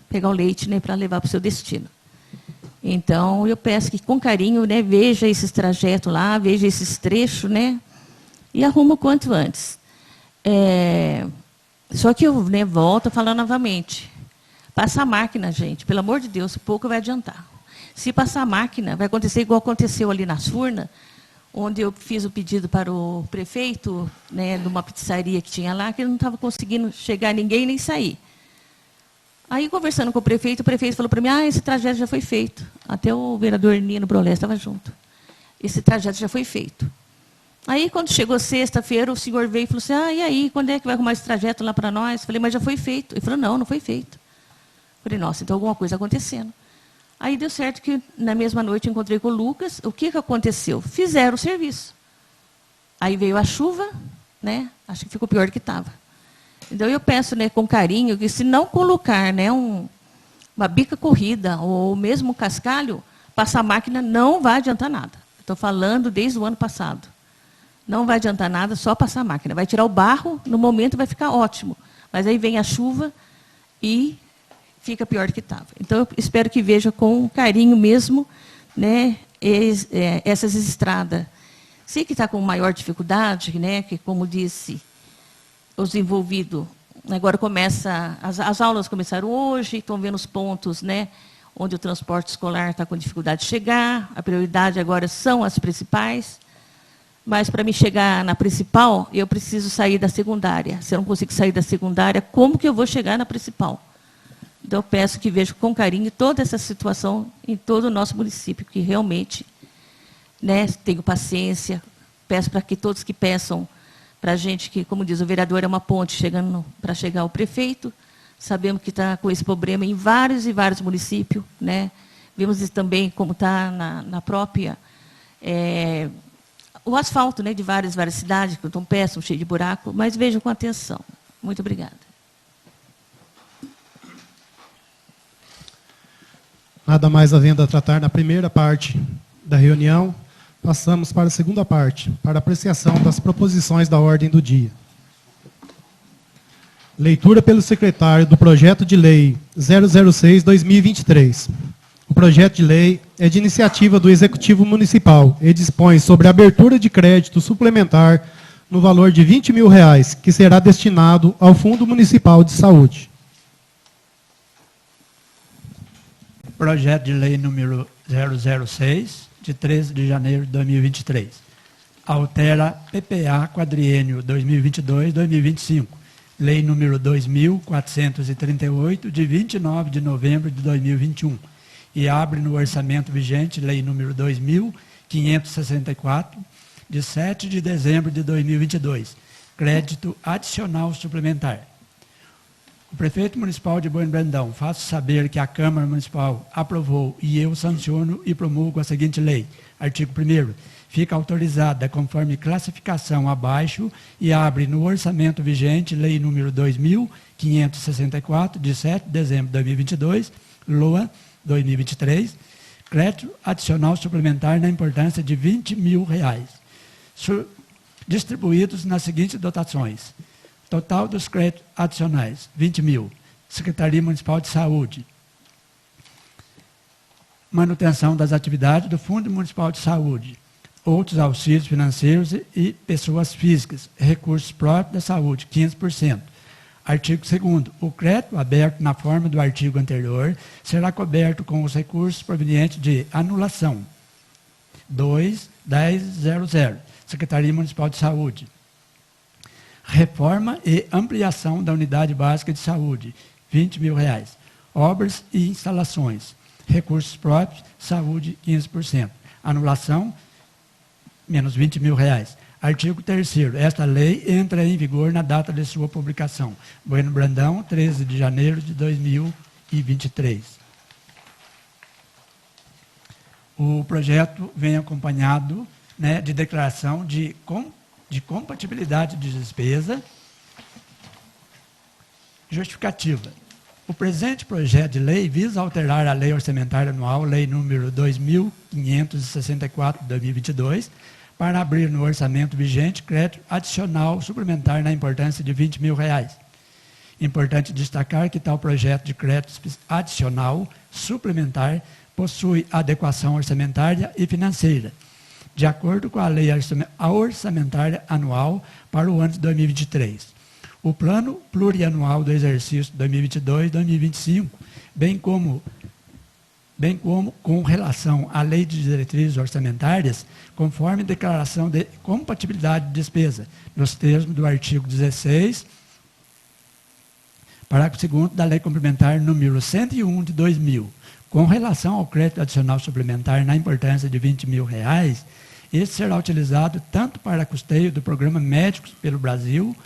pegar o leite, né, para levar para o seu destino. Então, eu peço que, com carinho, né, veja esses trajetos lá, veja esses trechos, né, e arruma o quanto antes. Só que eu, né, volto a falar novamente. Passar a máquina, gente, pelo amor de Deus, pouco vai adiantar. Se passar a máquina, vai acontecer igual aconteceu ali nas Furnas, onde eu fiz o pedido para o prefeito, né, de uma pizzaria que tinha lá, que não estava conseguindo chegar ninguém nem sair. Aí, conversando com o prefeito falou para mim, esse trajeto já foi feito. Até o vereador Nino Brolé estava junto. Esse trajeto já foi feito. Aí, quando chegou sexta-feira, o senhor veio e falou assim, e aí, quando é que vai arrumar esse trajeto lá para nós? Falei, mas já foi feito. Ele falou, não foi feito. Falei, nossa, então alguma coisa acontecendo. Aí deu certo que, na mesma noite, eu encontrei com o Lucas. O que aconteceu? Fizeram o serviço. Aí veio a chuva, né? Acho que ficou pior do que estava. Então, eu peço, né, com carinho, que se não colocar, né, uma bica corrida ou mesmo um cascalho, passar a máquina não vai adiantar nada. Estou falando desde o ano passado. Não vai adiantar nada, só passar a máquina. Vai tirar o barro, no momento vai ficar ótimo. Mas aí vem a chuva e fica pior do que estava. Então, eu espero que veja com carinho mesmo, né, essas estradas. Sei que está com maior dificuldade, né, que, como disse, os envolvidos, agora as aulas começaram hoje, estão vendo os pontos, né, onde o transporte escolar está com dificuldade de chegar, a prioridade agora são as principais, mas para me chegar na principal, eu preciso sair da secundária. Se eu não consigo sair da secundária, como que eu vou chegar na principal? Então, eu peço que veja com carinho toda essa situação em todo o nosso município, que realmente, né, tenho paciência, peço para que todos que peçam para a gente, que, como diz o vereador, é uma ponte para chegar ao prefeito. Sabemos que está com esse problema em vários e vários municípios, né? Vimos isso também como está na própria... o asfalto, né, de várias cidades, que estão péssimos, cheio de buraco, mas vejam com atenção. Muito obrigada. Nada mais havendo a tratar na primeira parte da reunião, passamos para a segunda parte, para apreciação das proposições da ordem do dia. Leitura pelo secretário do projeto de lei 006/2023. O projeto de lei é de iniciativa do Executivo Municipal e dispõe sobre a abertura de crédito suplementar no valor de R$ 20.000, que será destinado ao Fundo Municipal de Saúde. Projeto de lei número 006, de 13 de janeiro de 2023. Altera PPA quadriênio 2022-2025. Lei número 2.438, de 29 de novembro de 2021. E abre no orçamento vigente, lei número 2.564, de 7 de dezembro de 2022. Crédito adicional suplementar. O prefeito municipal de Bueno Brandão faço saber que a Câmara Municipal aprovou e eu sanciono e promulgo a seguinte lei. Artigo 1º. Fica autorizada conforme classificação abaixo e abre no orçamento vigente, lei número 2.564, de 7 de dezembro de 2022, LOA 2023, crédito adicional suplementar na importância de R$ 20.000, distribuídos nas seguintes dotações. Total dos créditos adicionais, 20.000. Secretaria Municipal de Saúde. Manutenção das atividades do Fundo Municipal de Saúde. Outros auxílios financeiros e pessoas físicas. Recursos próprios da saúde, 15%. Artigo 2º. O crédito aberto na forma do artigo anterior será coberto com os recursos provenientes de anulação. 2.10.00. Secretaria Municipal de Saúde. Reforma e ampliação da unidade básica de saúde, R$ 20.000. Obras e instalações. Recursos próprios, saúde, 15%. Anulação, menos R$ 20.000. Artigo 3º. Esta lei entra em vigor na data de sua publicação. Bueno Brandão, 13 de janeiro de 2023. O projeto vem acompanhado, né, de declaração de compatibilidade de despesa. Justificativa. O presente projeto de lei visa alterar a Lei Orçamentária Anual, Lei número 2.564, de 2022, para abrir no orçamento vigente crédito adicional suplementar na importância de R$ 20.000. Importante destacar que tal projeto de crédito adicional suplementar possui adequação orçamentária e financeira, de acordo com a Lei Orçamentária Anual para o ano de 2023. O Plano Plurianual do Exercício 2022-2025, bem como com relação à Lei de Diretrizes Orçamentárias, conforme declaração de compatibilidade de despesa, nos termos do artigo 16, parágrafo 2º da Lei Complementar número 101 de 2000, com relação ao crédito adicional suplementar na importância de R$ 20.000, este será utilizado tanto para custeio do programa Médicos pelo Brasil,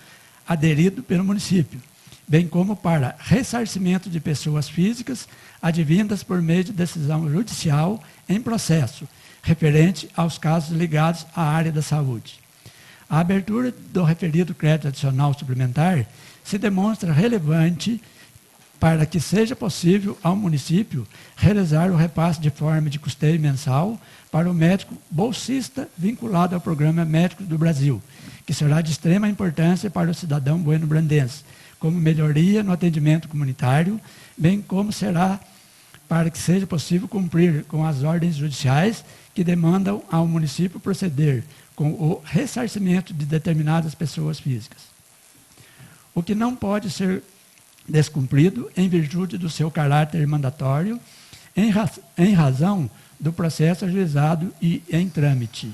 aderido pelo município, bem como para ressarcimento de pessoas físicas advindas por meio de decisão judicial em processo, referente aos casos ligados à área da saúde. A abertura do referido crédito adicional suplementar se demonstra relevante para que seja possível ao município realizar o repasse de forma de custeio mensal para o médico bolsista vinculado ao Programa Médicos do Brasil, que será de extrema importância para o cidadão bueno-brandense, como melhoria no atendimento comunitário, bem como será para que seja possível cumprir com as ordens judiciais que demandam ao município proceder com o ressarcimento de determinadas pessoas físicas. O que não pode ser descumprido em virtude do seu caráter mandatório, em razão do processo ajuizado e em trâmite.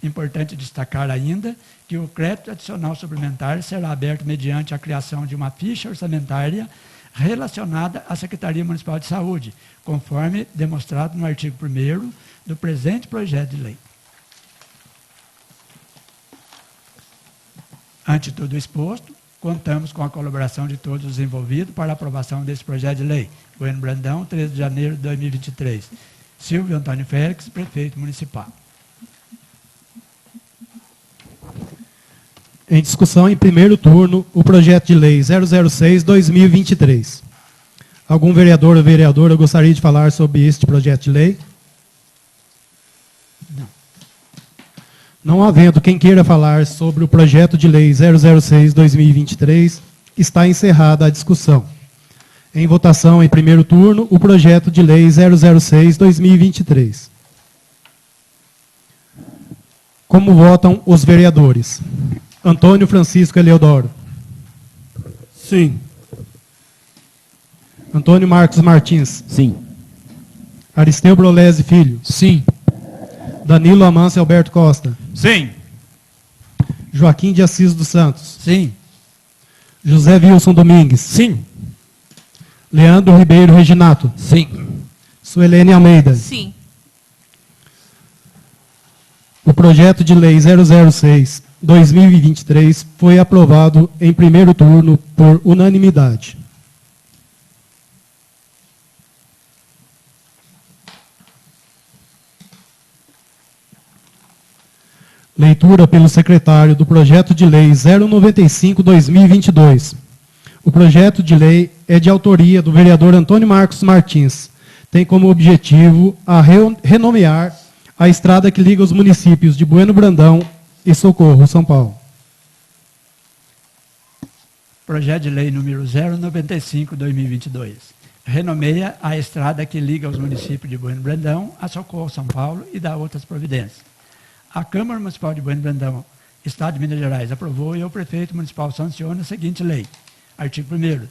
Importante destacar ainda que o crédito adicional suplementar será aberto mediante a criação de uma ficha orçamentária relacionada à Secretaria Municipal de Saúde, conforme demonstrado no artigo 1º do presente projeto de lei. Ante tudo exposto, contamos com a colaboração de todos os envolvidos para a aprovação desse projeto de lei. Bueno Brandão, 13 de janeiro de 2023. Silvio Antônio Félix, prefeito municipal. Em discussão em primeiro turno, o projeto de lei 006/2023. Algum vereador ou vereadora gostaria de falar sobre este projeto de lei? Não. Não havendo quem queira falar sobre o projeto de lei 006/2023, está encerrada a discussão. Em votação em primeiro turno, o projeto de lei 006/2023. Como votam os vereadores? Antônio Francisco Eleodoro. Sim. Antônio Marcos Martins. Sim. Aristeu Brolese Filho. Sim. Danilo Amâncio Alberto Costa. Sim. Joaquim de Assis dos Santos. Sim. José Wilson Domingues. Sim. Leandro Ribeiro Reginato. Sim. Suelene Almeida. Sim. O projeto de lei 006/2023 foi aprovado em primeiro turno por unanimidade. Leitura pelo secretário do projeto de lei 095/2022. O projeto de lei é de autoria do vereador Antônio Marcos Martins. Tem como objetivo a renomear a estrada que liga os municípios de Bueno Brandão e Socorro, São Paulo. Projeto de lei número 095/2022. Renomeia a estrada que liga os municípios de Bueno Brandão a Socorro, São Paulo e dá outras providências. A Câmara Municipal de Bueno Brandão, Estado de Minas Gerais, aprovou e o prefeito municipal sanciona a seguinte lei. Artigo 1º.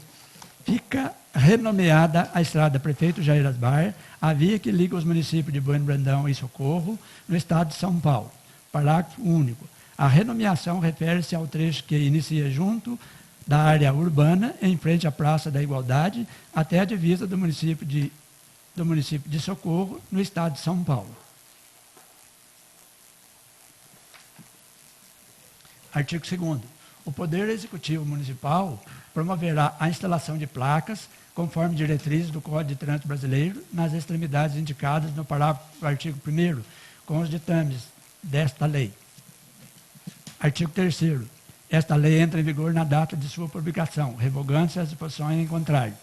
Fica renomeada a estrada Prefeito Jair Asbar, a via que liga os municípios de Bueno Brandão e Socorro, no estado de São Paulo. Parágrafo único. A renomeação refere-se ao trecho que inicia junto da área urbana, em frente à Praça da Igualdade, até a divisa do município de Socorro, no estado de São Paulo. Artigo 2º. O Poder Executivo Municipal promoverá a instalação de placas, conforme diretrizes do Código de Trânsito Brasileiro, nas extremidades indicadas no parágrafo do artigo 1º, com os ditames desta lei. Artigo 3º. Esta lei entra em vigor na data de sua publicação, revogando-se as disposições em contrário.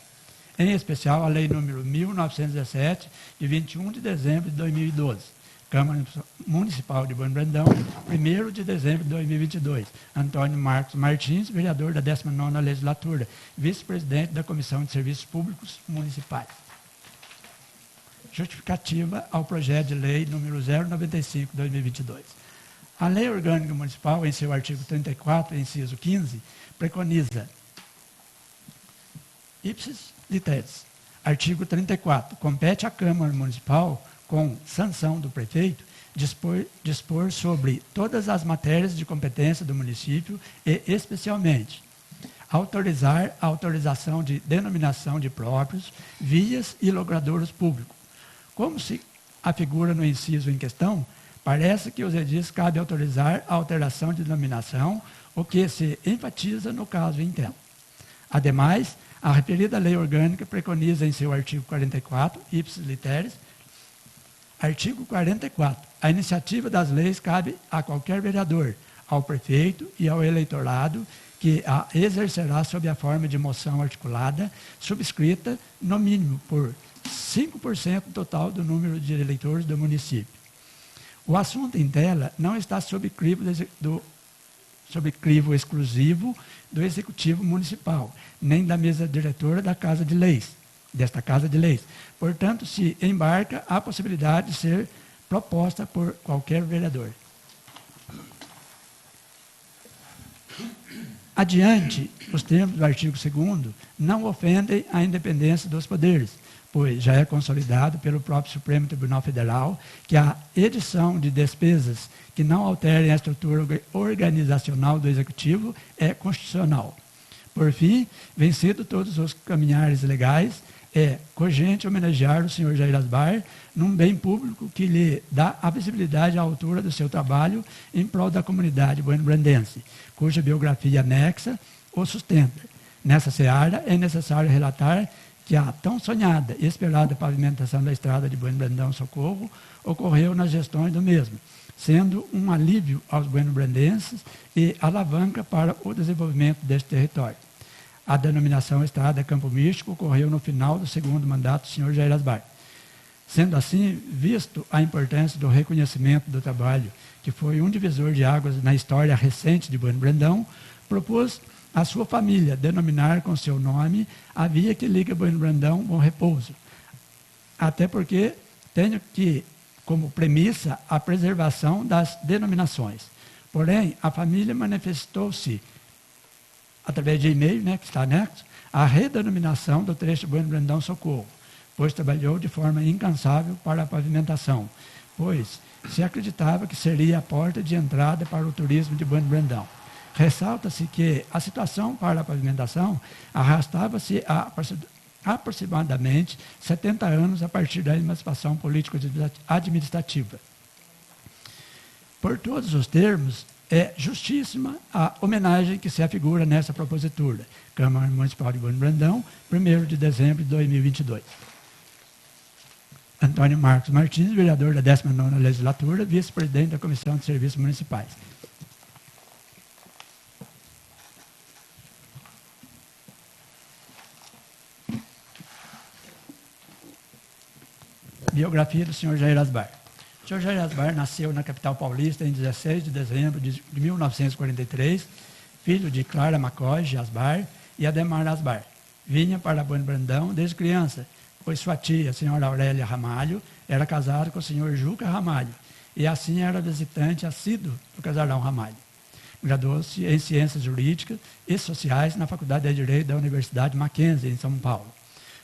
Em especial, a Lei número 1917, de 21 de dezembro de 2012. Câmara Municipal de Bueno Brandão, 1º de dezembro de 2022. Antônio Marcos Martins, vereador da 19ª Legislatura, vice-presidente da Comissão de Serviços Públicos Municipais. Justificativa ao projeto de lei número 095/2022. A Lei Orgânica Municipal, em seu artigo 34, inciso 15, preconiza ipsis literis. Artigo 34. Compete à Câmara Municipal, com sanção do prefeito, dispor sobre todas as matérias de competência do município e, especialmente, autorizar a autorização de denominação de próprios, vias e logradouros públicos. Como se afigura no inciso em questão, parece que os edis cabe autorizar a alteração de denominação, o que se enfatiza no caso em tela. Ademais, a referida lei orgânica preconiza em seu artigo 44, ipsis literis. Artigo 44. A iniciativa das leis cabe a qualquer vereador, ao prefeito e ao eleitorado, que a exercerá sob a forma de moção articulada, subscrita, no mínimo, por 5% total do número de eleitores do município. O assunto em tela não está sob crivo exclusivo do Executivo Municipal, nem da mesa diretora desta Casa de Leis. Portanto, se embarca a possibilidade de ser proposta por qualquer vereador. Adiante, os termos do artigo 2º não ofendem a independência dos poderes, pois já é consolidado pelo próprio Supremo Tribunal Federal que a edição de despesas que não alterem a estrutura organizacional do Executivo é constitucional. Por fim, vencido todos os caminhares legais, é cogente homenagear o senhor Jair Asbar num bem público que lhe dá a visibilidade à altura do seu trabalho em prol da comunidade bueno-brandense, cuja biografia anexa o sustenta. Nessa seara, é necessário relatar que a tão sonhada e esperada pavimentação da estrada de Bueno Brandão Socorro ocorreu nas gestões do mesmo, sendo um alívio aos bueno-brandenses e alavanca para o desenvolvimento deste território. A denominação Estrada Campo Místico ocorreu no final do 2º mandato do senhor Jair Asbar. Sendo assim, visto a importância do reconhecimento do trabalho, que foi um divisor de águas na história recente de Bueno Brandão, propôs a sua família denominar com seu nome a via que liga Bueno Brandão Bom Repouso. Até porque tenho que, como premissa, a preservação das denominações. Porém, a família manifestou-se, através de e-mail, que está anexo, a redenominação do trecho Bueno Brandão Socorro, pois trabalhou de forma incansável para a pavimentação, pois se acreditava que seria a porta de entrada para o turismo de Bueno Brandão. Ressalta-se que a situação para a pavimentação arrastava-se há aproximadamente 70 anos a partir da emancipação político-administrativa. Por todos os termos, é justíssima a homenagem que se afigura nessa propositura. Câmara Municipal de Bueno Brandão, 1º de dezembro de 2022. Antônio Marcos Martins, vereador da 19ª Legislatura, vice-presidente da Comissão de Serviços Municipais. Biografia do senhor Jair Asbar. O senhor Jair Asbar nasceu na capital paulista em 16 de dezembro de 1943, filho de Clara Macoge Asbar e Ademar Asbar. Vinha para Bueno Brandão desde criança, pois sua tia, a senhora Aurélia Ramalho, era casada com o senhor Juca Ramalho, e assim era visitante assíduo do casarão Ramalho. Graduou-se em Ciências Jurídicas e Sociais na Faculdade de Direito da Universidade Mackenzie, em São Paulo.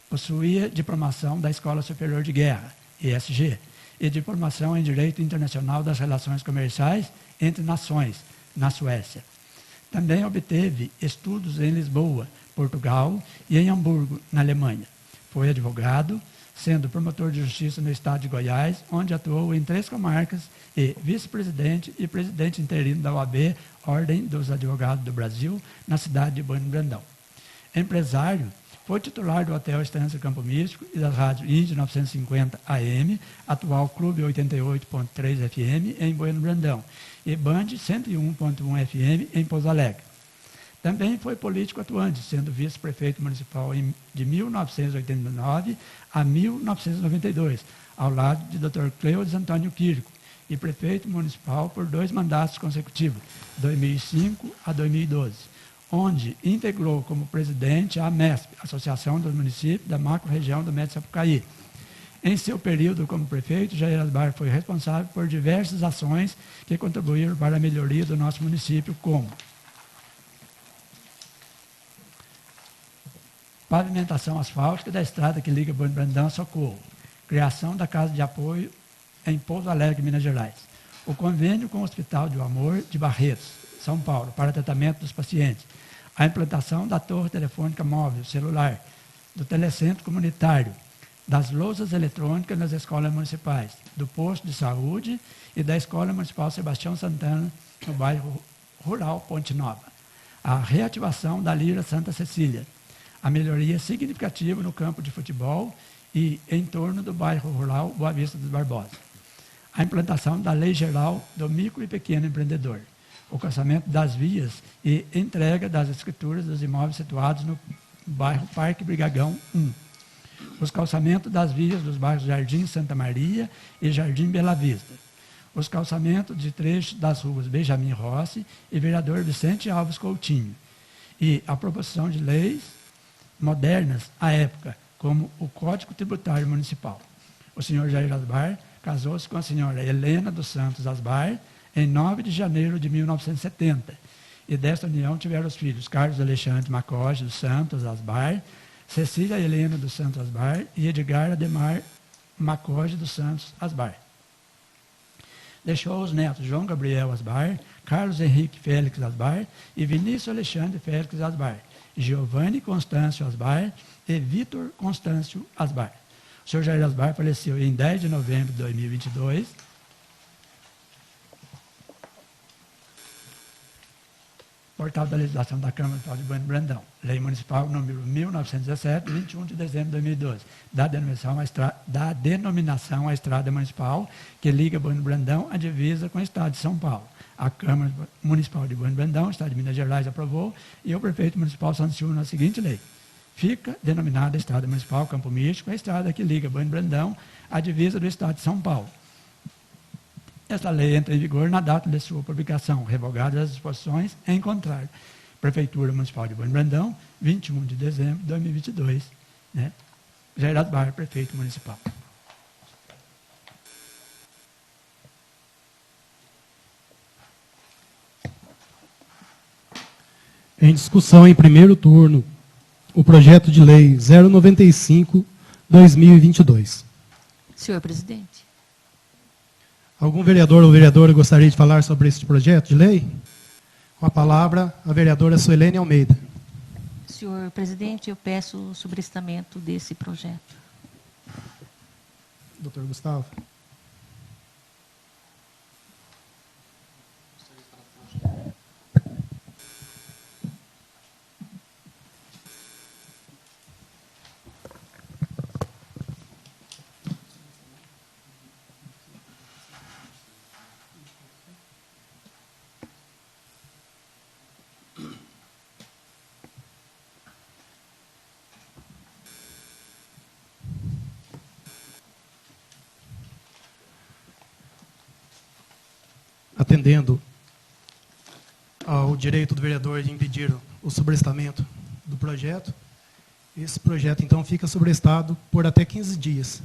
Possuía diplomação da Escola Superior de Guerra, ESG, e diplomação em Direito Internacional das Relações Comerciais entre Nações, na Suécia. Também obteve estudos em Lisboa, Portugal, e em Hamburgo, na Alemanha. Foi advogado, sendo promotor de justiça no estado de Goiás, onde atuou em 3 comarcas, e vice-presidente e presidente interino da OAB, Ordem dos Advogados do Brasil, na cidade de Bueno Brandão. Empresário, foi titular do Hotel Estância Campo Místico e da Rádio Índio 950 AM, atual Clube 88.3 FM, em Bueno Brandão, e Band 101.1 FM, em Pouso Alegre. Também foi político atuante, sendo vice-prefeito municipal de 1989 a 1992, ao lado de Dr. Cleudes Antônio Quirico, e prefeito municipal por 2 mandatos consecutivos, 2005 a 2012, onde integrou como presidente a AMESP, Associação dos Municípios da Macro-Região do Médio Sapucaí. Em seu período como prefeito, Jair Asbar foi responsável por diversas ações que contribuíram para a melhoria do nosso município, como pavimentação asfáltica da estrada que liga Bueno Brandão a Socorro, criação da Casa de Apoio em Pouso Alegre, Minas Gerais, o convênio com o Hospital do Amor de Barretos, São Paulo, para tratamento dos pacientes, a implantação da torre telefônica móvel celular, do telecentro comunitário, das lousas eletrônicas nas escolas municipais, do posto de saúde e da Escola Municipal Sebastião Santana, no bairro rural Ponte Nova, a reativação da Lira Santa Cecília, a melhoria significativa no campo de futebol e em torno do bairro rural Boa Vista dos Barbosa, a implantação da Lei Geral do Micro e Pequeno Empreendedor, o calçamento das vias e entrega das escrituras dos imóveis situados no bairro Parque Brigagão 1, os calçamentos das vias dos bairros Jardim Santa Maria e Jardim Bela Vista, os calçamentos de trechos das ruas Benjamin Rossi e Vereador Vicente Alves Coutinho, e a proposição de leis modernas à época, como o Código Tributário Municipal. O senhor Jair Asbar casou-se com a senhora Helena dos Santos Asbar em 9 de janeiro de 1970, e desta união tiveram os filhos Carlos Alexandre Macoge dos Santos Asbar, Cecília Helena dos Santos Asbar e Edgar Ademar Macoge dos Santos Asbar. Deixou os netos João Gabriel Asbar, Carlos Henrique Félix Asbar e Vinícius Alexandre Félix Asbar, Giovanni Constâncio Asbar e Vitor Constâncio Asbar. O senhor Jair Asbar faleceu em 10 de novembro de 2022. Portal da Legislação da Câmara Municipal de Bueno Brandão. Lei Municipal número 1917, 21 de dezembro de 2012. Da denominação à Estrada Municipal que liga Bueno Brandão à divisa com o Estado de São Paulo. A Câmara Municipal de Bueno Brandão, Estado de Minas Gerais, aprovou e o Prefeito Municipal sanciona a seguinte lei. Fica denominada Estrada Municipal Campo Místico a estrada que liga Bueno Brandão à divisa do Estado de São Paulo. Esta lei entra em vigor na data de sua publicação, revogadas as disposições em contrário. Prefeitura Municipal de Bueno Brandão, 21 de dezembro de 2022. Né? Gerardo Barra, prefeito municipal. Em discussão em primeiro turno, o projeto de lei 095/2022. Senhor presidente. Algum vereador ou vereadora gostaria de falar sobre este projeto de lei? Com a palavra, a vereadora Suelene Almeida. Senhor presidente, eu peço o sobrestamento desse projeto. Doutor Gustavo. Atendendo ao direito do vereador de impedir o sobrestamento do projeto, esse projeto, então, fica sobrestado por até 15 dias.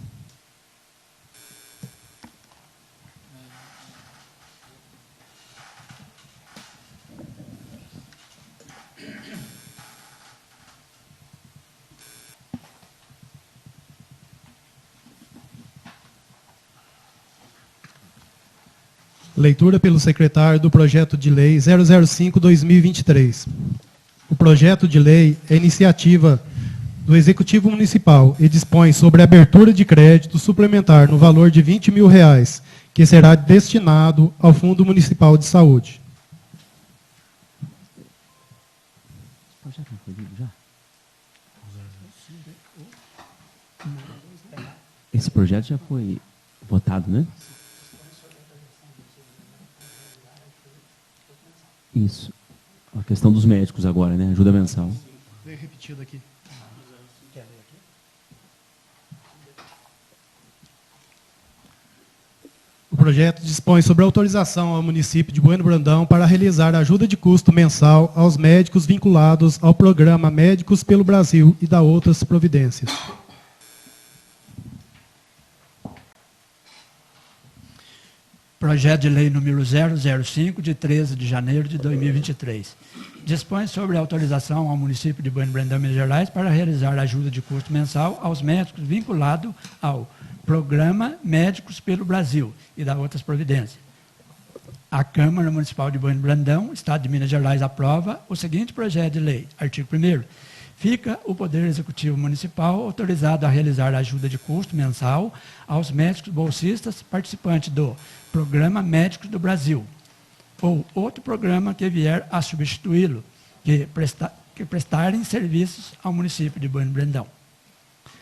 Leitura pelo secretário do projeto de lei 005/2023. O projeto de lei é iniciativa do Executivo Municipal e dispõe sobre a abertura de crédito suplementar no valor de R$ 20.000, que será destinado ao Fundo Municipal de Saúde. Esse projeto não foi lido já? Esse projeto já foi votado, né? Isso. A questão dos médicos agora, né? Ajuda mensal. Veio repetido aqui. O projeto dispõe sobre autorização ao município de Bueno Brandão para realizar ajuda de custo mensal aos médicos vinculados ao programa Médicos pelo Brasil e da outras providências. Projeto de lei número 005, de 13 de janeiro de 2023. Dispõe sobre a autorização ao município de Bueno Brandão, Minas Gerais, para realizar ajuda de custo mensal aos médicos vinculado ao Programa Médicos pelo Brasil e da outras providências. A Câmara Municipal de Bueno Brandão, Estado de Minas Gerais, aprova o seguinte projeto de lei. Artigo 1º. Fica o Poder Executivo Municipal autorizado a realizar ajuda de custo mensal aos médicos bolsistas participantes do Programa Médicos do Brasil, ou outro programa que vier a substituí-lo, que prestarem serviços ao município de Bueno Brandão.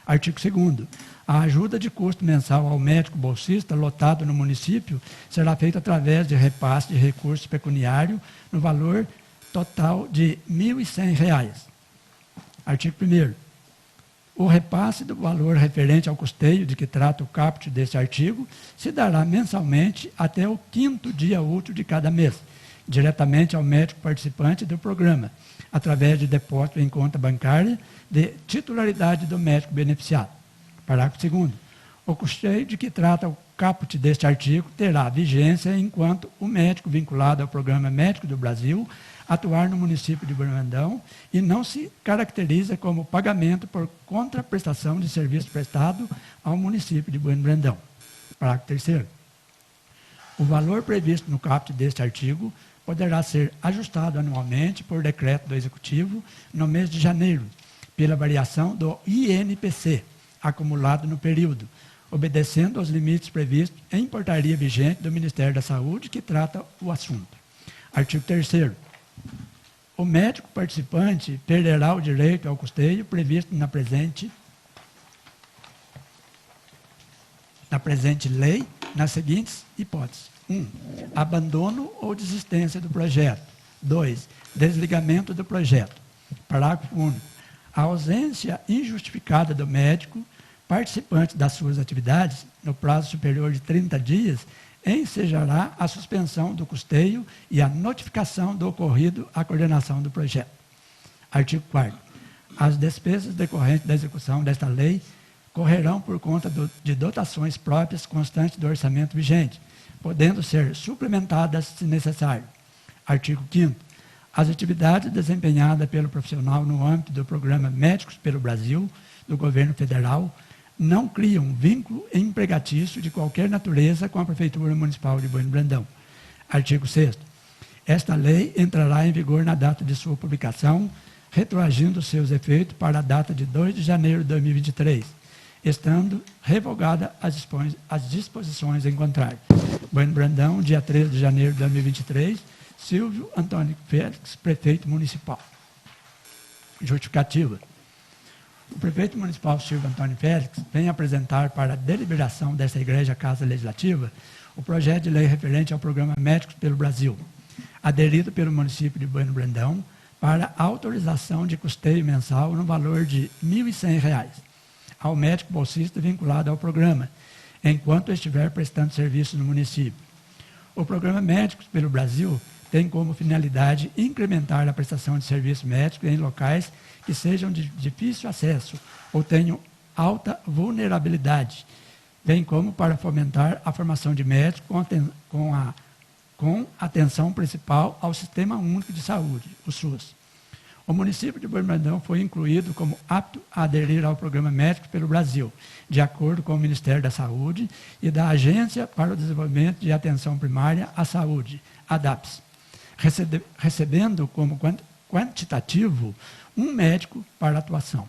Artigo 2º. A ajuda de custo mensal ao médico bolsista lotado no município será feita através de repasse de recursos pecuniário no valor total de R$ 1.100. Artigo 1º. O repasse do valor referente ao custeio de que trata o caput deste artigo se dará mensalmente até o 5º dia útil de cada mês, diretamente ao médico participante do programa, através de depósito em conta bancária de titularidade do médico beneficiado. Parágrafo 2º. O custeio de que trata o caput deste artigo terá vigência enquanto o médico vinculado ao Programa Médico do Brasil atuar no município de Bueno Brandão e não se caracteriza como pagamento por contraprestação de serviço prestado ao município de Bueno Brandão. Parágrafo 3º. O valor previsto no caput deste artigo poderá ser ajustado anualmente por decreto do Executivo no mês de janeiro, pela variação do INPC, acumulado no período, obedecendo aos limites previstos em portaria vigente do Ministério da Saúde que trata o assunto. Artigo 3º. O médico participante perderá o direito ao custeio previsto na presente lei nas seguintes hipóteses. 1. Abandono ou desistência do projeto. 2. Desligamento do projeto. Parágrafo único. A ausência injustificada do médico participante das suas atividades, no prazo superior de 30 dias, ensejará a suspensão do custeio e a notificação do ocorrido à coordenação do projeto. Artigo 4º. As despesas decorrentes da execução desta lei correrão por conta de dotações próprias constantes do orçamento vigente, podendo ser suplementadas se necessário. Artigo 5º. As atividades desempenhadas pelo profissional no âmbito do programa Médicos pelo Brasil, do governo federal, não criam vínculo empregatício de qualquer natureza com a Prefeitura Municipal de Bueno Brandão. Artigo 6º. Esta lei entrará em vigor na data de sua publicação, retroagindo seus efeitos para a data de 2 de janeiro de 2023, estando revogada as disposições em contrário. Bueno Brandão, dia 13 de janeiro de 2023, Silvio Antônio Félix, prefeito municipal. Justificativa. O prefeito municipal Silvio Antônio Félix vem apresentar para a deliberação desta Igreja Casa Legislativa o projeto de lei referente ao programa Médicos pelo Brasil, aderido pelo município de Bueno Brandão, para autorização de custeio mensal no valor de R$ 1.100 ao médico bolsista vinculado ao programa, enquanto estiver prestando serviço no município. O programa Médicos pelo Brasil tem como finalidade incrementar a prestação de serviço médico em locais que sejam de difícil acesso ou tenham alta vulnerabilidade, bem como para fomentar a formação de médicos com atenção principal ao Sistema Único de Saúde, o SUS. O município de Bueno Brandão foi incluído como apto a aderir ao programa Médicos pelo Brasil, de acordo com o Ministério da Saúde e da Agência para o Desenvolvimento de Atenção Primária à Saúde, ADAPS, recebendo como quantitativo um médico para atuação.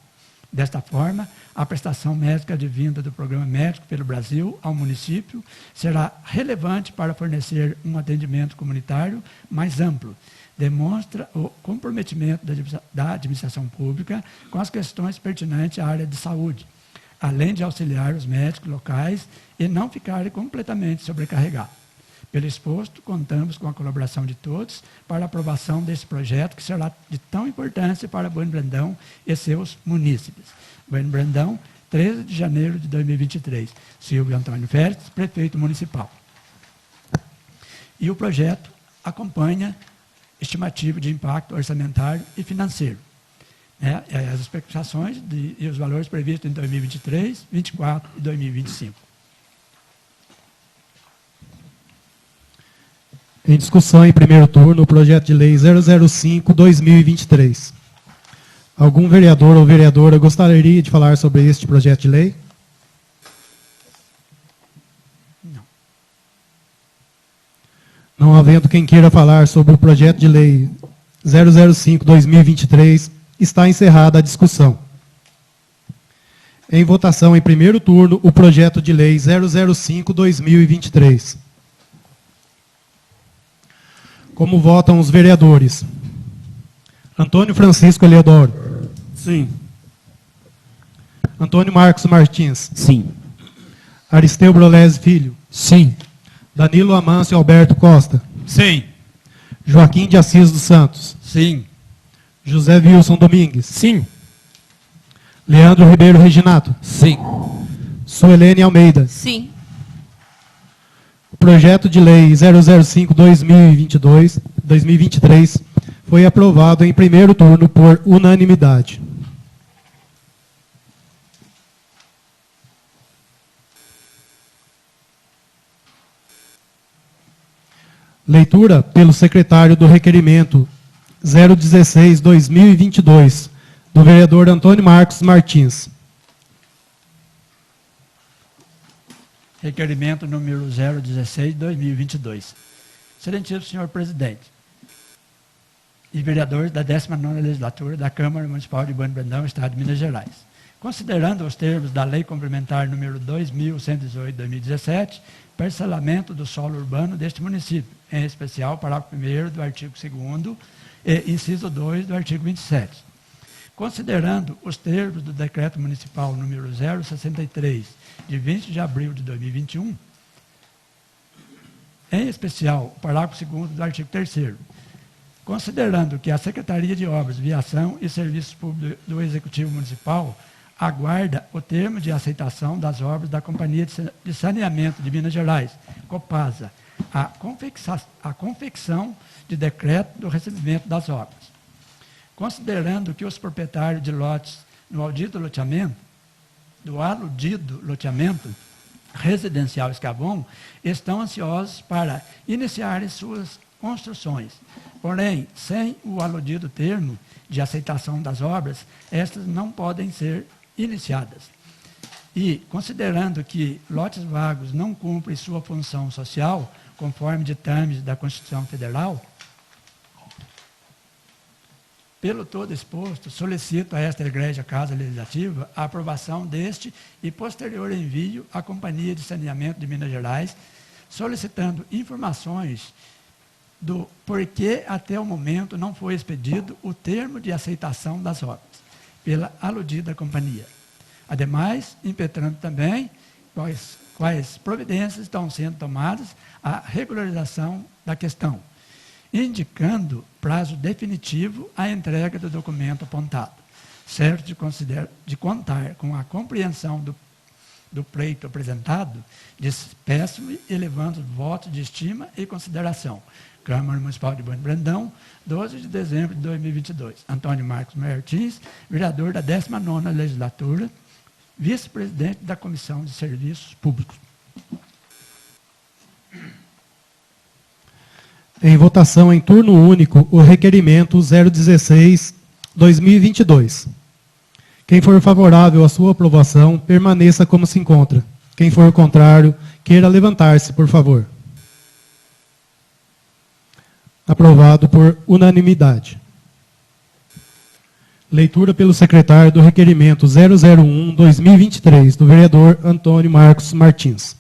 Desta forma, a prestação médica advinda do programa Médico pelo Brasil ao município será relevante para fornecer um atendimento comunitário mais amplo. Demonstra o comprometimento da administração pública com as questões pertinentes à área de saúde, além de auxiliar os médicos locais e não ficarem completamente sobrecarregados. Pelo exposto, contamos com a colaboração de todos para a aprovação desse projeto que será de tão importância para Bueno Brandão e seus munícipes. Bueno Brandão, 13 de janeiro de 2023. Silvio Antônio Félix, prefeito municipal. E o projeto acompanha estimativa de impacto orçamentário e financeiro. As expectações e os valores previstos em 2023, 2024 e 2025. Em discussão em primeiro turno, o projeto de lei 005/2023. Algum vereador ou vereadora gostaria de falar sobre este projeto de lei? Não. Não havendo quem queira falar sobre o projeto de lei 005/2023, está encerrada a discussão. Em votação em primeiro turno, o projeto de lei 005/2023. Como votam os vereadores? Antônio Francisco Eleodoro. Sim. Antônio Marcos Martins. Sim. Aristeu Brolese Filho. Sim. Danilo Amâncio Alberto Costa. Sim. Joaquim de Assis dos Santos. Sim. José Wilson Domingues. Sim. Leandro Ribeiro Reginato. Sim. Suelene Almeida. Sim. O projeto de lei 005/2023 foi aprovado em primeiro turno por unanimidade. Leitura pelo secretário do requerimento 016/2022, do vereador Antônio Marcos Martins. Requerimento número 016/2022. Excelentíssimo senhor presidente e vereadores da 19ª Legislatura da Câmara Municipal de Bueno Brandão, Estado de Minas Gerais. Considerando os termos da Lei Complementar número 2118/2017, parcelamento do solo urbano deste município, em especial parágrafo 1º do artigo 2º e inciso 2 do artigo 27. Considerando os termos do Decreto Municipal número 063, de 20 de abril de 2021, em especial o parágrafo 2º do artigo 3º, considerando que a Secretaria de Obras, Viação e Serviços Públicos do Executivo Municipal aguarda o termo de aceitação das obras da Companhia de Saneamento de Minas Gerais, Copasa, a confecção de decreto do recebimento das obras. Considerando que os proprietários de lotes no aludido loteamento residencial Escavon estão ansiosos para iniciarem suas construções. Porém, sem o aludido termo de aceitação das obras, estas não podem ser iniciadas. E, considerando que lotes vagos não cumprem sua função social, conforme ditames da Constituição Federal, pelo todo exposto, solicito a esta Igreja Casa Legislativa a aprovação deste e posterior envio à Companhia de Saneamento de Minas Gerais, solicitando informações do porquê até o momento não foi expedido o termo de aceitação das obras pela aludida companhia. Ademais, impetrando também quais providências estão sendo tomadas à regularização da questão, indicando prazo definitivo à entrega do documento apontado, certo de contar com a compreensão do pleito apresentado, despeço-me elevando votos de estima e consideração. Câmara Municipal de Bueno Brandão, 12 de dezembro de 2022. Antônio Marcos Martins, vereador da 19ª Legislatura, vice-presidente da Comissão de Serviços Públicos. Em votação em turno único, o requerimento 016/2022. Quem for favorável à sua aprovação, permaneça como se encontra. Quem for contrário, queira levantar-se, por favor. Aprovado por unanimidade. Leitura pelo secretário do requerimento 001/2023, do vereador Antônio Marcos Martins.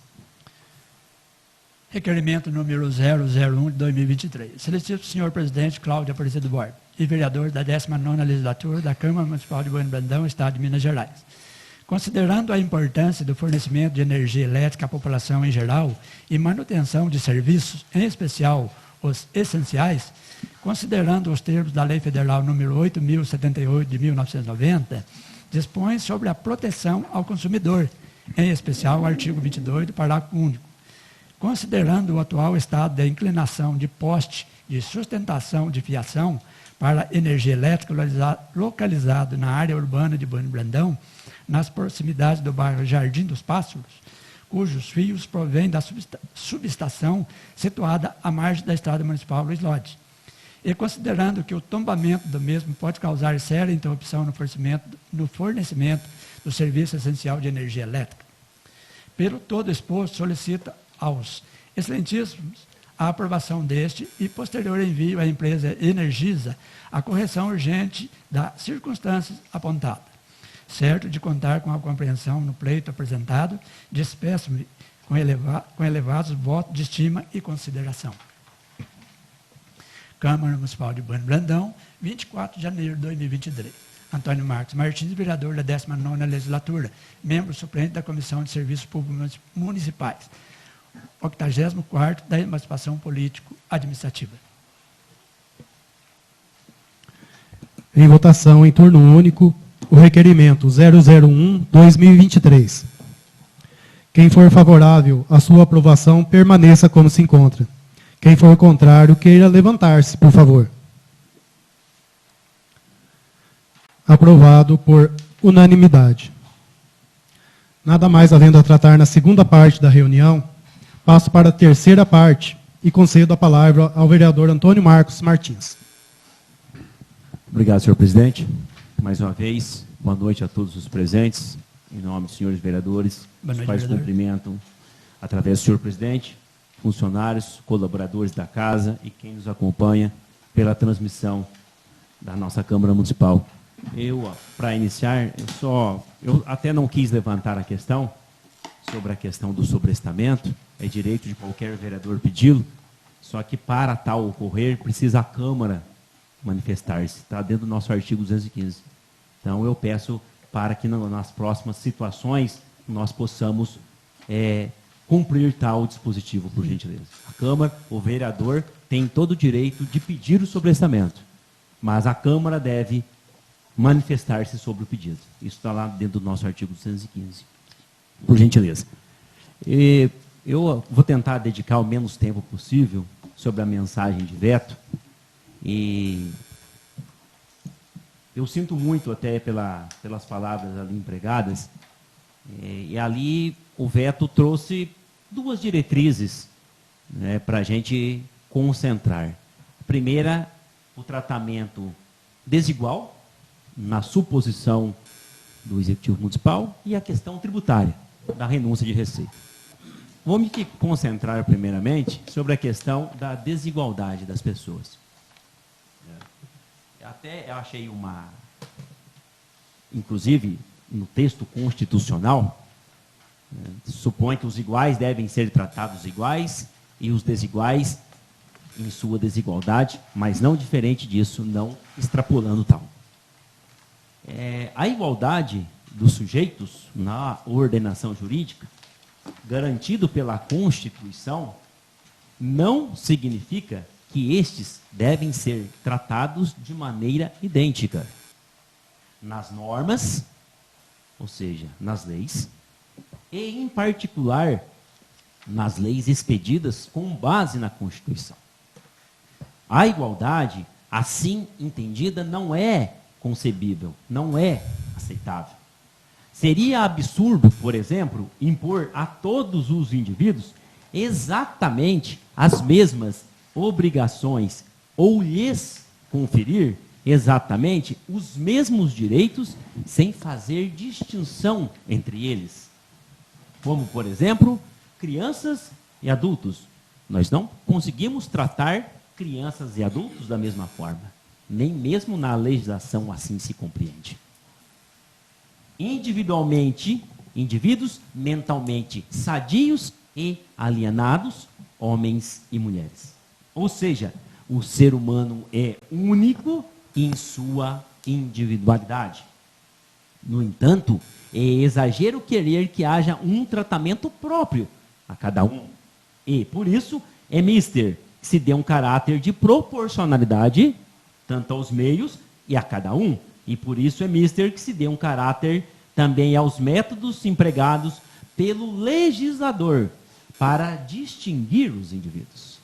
Requerimento número 001 de 2023. Solicito ao senhor presidente Cláudio Aparecido Borba e vereador da 19ª Legislatura da Câmara Municipal de Bueno Brandão, Estado de Minas Gerais. Considerando a importância do fornecimento de energia elétrica à população em geral e manutenção de serviços, em especial os essenciais, considerando os termos da Lei Federal número 8.078 de 1990, dispõe sobre a proteção ao consumidor, em especial o artigo 22 do parágrafo único. Considerando o atual estado da inclinação de poste de sustentação de fiação para energia elétrica localizado na área urbana de Bueno Brandão, nas proximidades do bairro Jardim dos Pássaros, cujos fios provêm da subestação situada à margem da Estrada Municipal Luiz Lodi. E considerando que o tombamento do mesmo pode causar séria interrupção no fornecimento do serviço essencial de energia elétrica. Pelo todo exposto, solicita aos excelentíssimos a aprovação deste e posterior envio à empresa Energisa a correção urgente das circunstâncias apontadas. Certo de contar com a compreensão no pleito apresentado, despeço-me com elevados votos de estima e consideração. Câmara Municipal de Bueno Brandão, 24 de janeiro de 2023. Antônio Marcos Martins, vereador da 19ª Legislatura, membro suplente da Comissão de Serviços Públicos Municipais. 84º da Emancipação Político-Administrativa. Em votação em turno único, o requerimento 001/2023. Quem for favorável à sua aprovação, permaneça como se encontra. Quem for contrário, queira levantar-se, por favor. Aprovado por unanimidade. Nada mais havendo a tratar na segunda parte da reunião, passo para a terceira parte e concedo a palavra ao vereador Antônio Marcos Martins. Obrigado, senhor presidente. Mais uma vez, boa noite a todos os presentes. Em nome dos senhores vereadores, os quais cumprimentam através do senhor presidente, funcionários, colaboradores da casa e quem nos acompanha pela transmissão da nossa Câmara Municipal. Para iniciar, eu até não quis levantar a questão sobre a questão do sobrestamento, é direito de qualquer vereador pedi-lo, só que para tal ocorrer, precisa a Câmara manifestar-se, está dentro do nosso artigo 215. Então, eu peço para que nas próximas situações nós possamos cumprir tal dispositivo, por gentileza. A Câmara, o vereador, tem todo o direito de pedir o sobrestamento, mas a Câmara deve manifestar-se sobre o pedido. Isso está lá dentro do nosso artigo 215. Por gentileza. Eu vou tentar dedicar o menos tempo possível sobre a mensagem de veto. E eu sinto muito até pelas palavras ali empregadas. E ali o veto trouxe duas diretrizes, né, para a gente concentrar. A primeira, o tratamento desigual na suposição do Executivo Municipal e a questão tributária da renúncia de receita. Vou me concentrar primeiramente sobre a questão da desigualdade das pessoas. Até eu achei inclusive no texto constitucional, supõe que os iguais devem ser tratados iguais e os desiguais em sua desigualdade, mas não diferente disso, não extrapolando tal. A igualdade dos sujeitos na ordenação jurídica, garantido pela Constituição, não significa que estes devem ser tratados de maneira idêntica nas normas, ou seja, nas leis, e, em particular, nas leis expedidas com base na Constituição. A igualdade, assim entendida, não é concebível, não é aceitável. Seria absurdo, por exemplo, impor a todos os indivíduos exatamente as mesmas obrigações ou lhes conferir exatamente os mesmos direitos sem fazer distinção entre eles. Como, por exemplo, crianças e adultos. Nós não conseguimos tratar crianças e adultos da mesma forma. Nem mesmo na legislação assim se compreende. Individualmente, indivíduos mentalmente sadios e alienados, homens e mulheres. Ou seja, o ser humano é único em sua individualidade. No entanto, é exagero querer que haja um tratamento próprio a cada um. E, por isso, é mister que se dê um caráter de proporcionalidade, tanto aos meios e a cada um. E, por isso, é mister que se dê um caráter também aos métodos empregados pelo legislador para distinguir os indivíduos.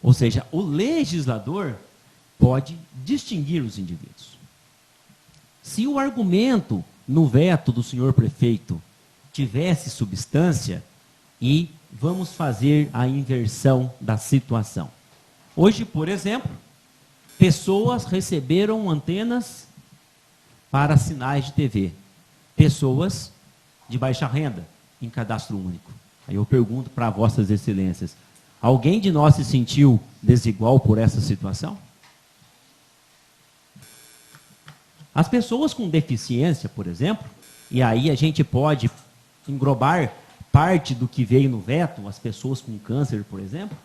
Ou seja, o legislador pode distinguir os indivíduos. Se o argumento no veto do senhor prefeito tivesse substância, e vamos fazer a inversão da situação. Hoje, por exemplo, pessoas receberam antenas para sinais de TV. Pessoas de baixa renda, em cadastro único. Aí eu pergunto para vossas excelências, alguém de nós se sentiu desigual por essa situação? As pessoas com deficiência, por exemplo, e aí a gente pode englobar parte do que veio no veto, as pessoas com câncer, por exemplo,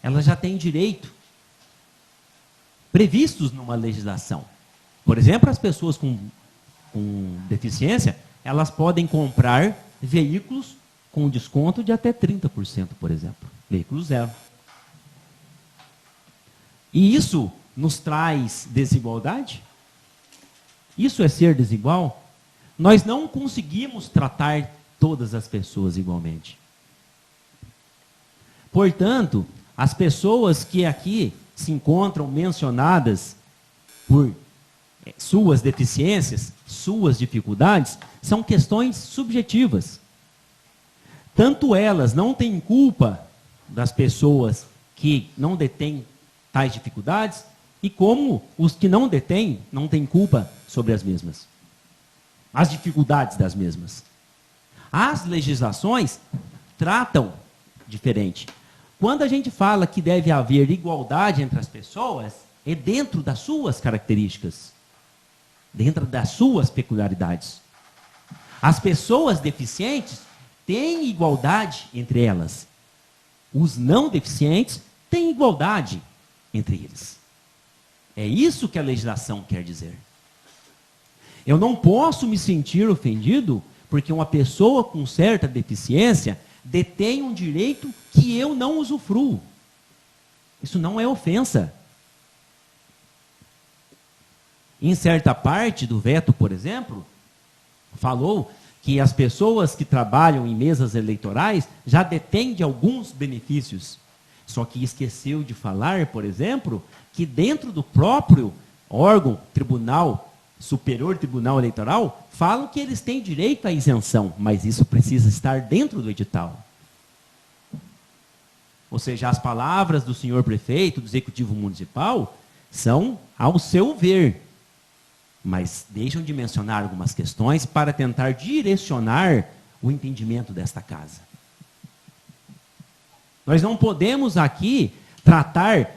elas já têm direito previstos numa legislação. Por exemplo, as pessoas com deficiência, elas podem comprar veículos com desconto de até 30%, por exemplo. Veículo zero. E isso nos traz desigualdade? Isso é ser desigual? Nós não conseguimos tratar todas as pessoas igualmente. Portanto, as pessoas que aqui se encontram mencionadas por suas deficiências, suas dificuldades, são questões subjetivas. Tanto elas não têm culpa das pessoas que não detêm tais dificuldades, e como os que não detêm, não têm culpa sobre as mesmas. As dificuldades das mesmas. As legislações tratam diferente. Quando a gente fala que deve haver igualdade entre as pessoas, é dentro das suas características, dentro das suas peculiaridades. As pessoas deficientes têm igualdade entre elas. Os não deficientes têm igualdade entre eles. É isso que a legislação quer dizer. Eu não posso me sentir ofendido porque uma pessoa com certa deficiência detém um direito que eu não usufruo. Isso não é ofensa. Em certa parte do veto, por exemplo, falou que as pessoas que trabalham em mesas eleitorais já detêm de alguns benefícios. Só que esqueceu de falar, por exemplo, que dentro do próprio órgão, Superior Tribunal Eleitoral, falam que eles têm direito à isenção, mas isso precisa estar dentro do edital. Ou seja, as palavras do senhor prefeito, do executivo municipal, são ao seu ver, mas deixam de mencionar algumas questões para tentar direcionar o entendimento desta casa. Nós não podemos aqui tratar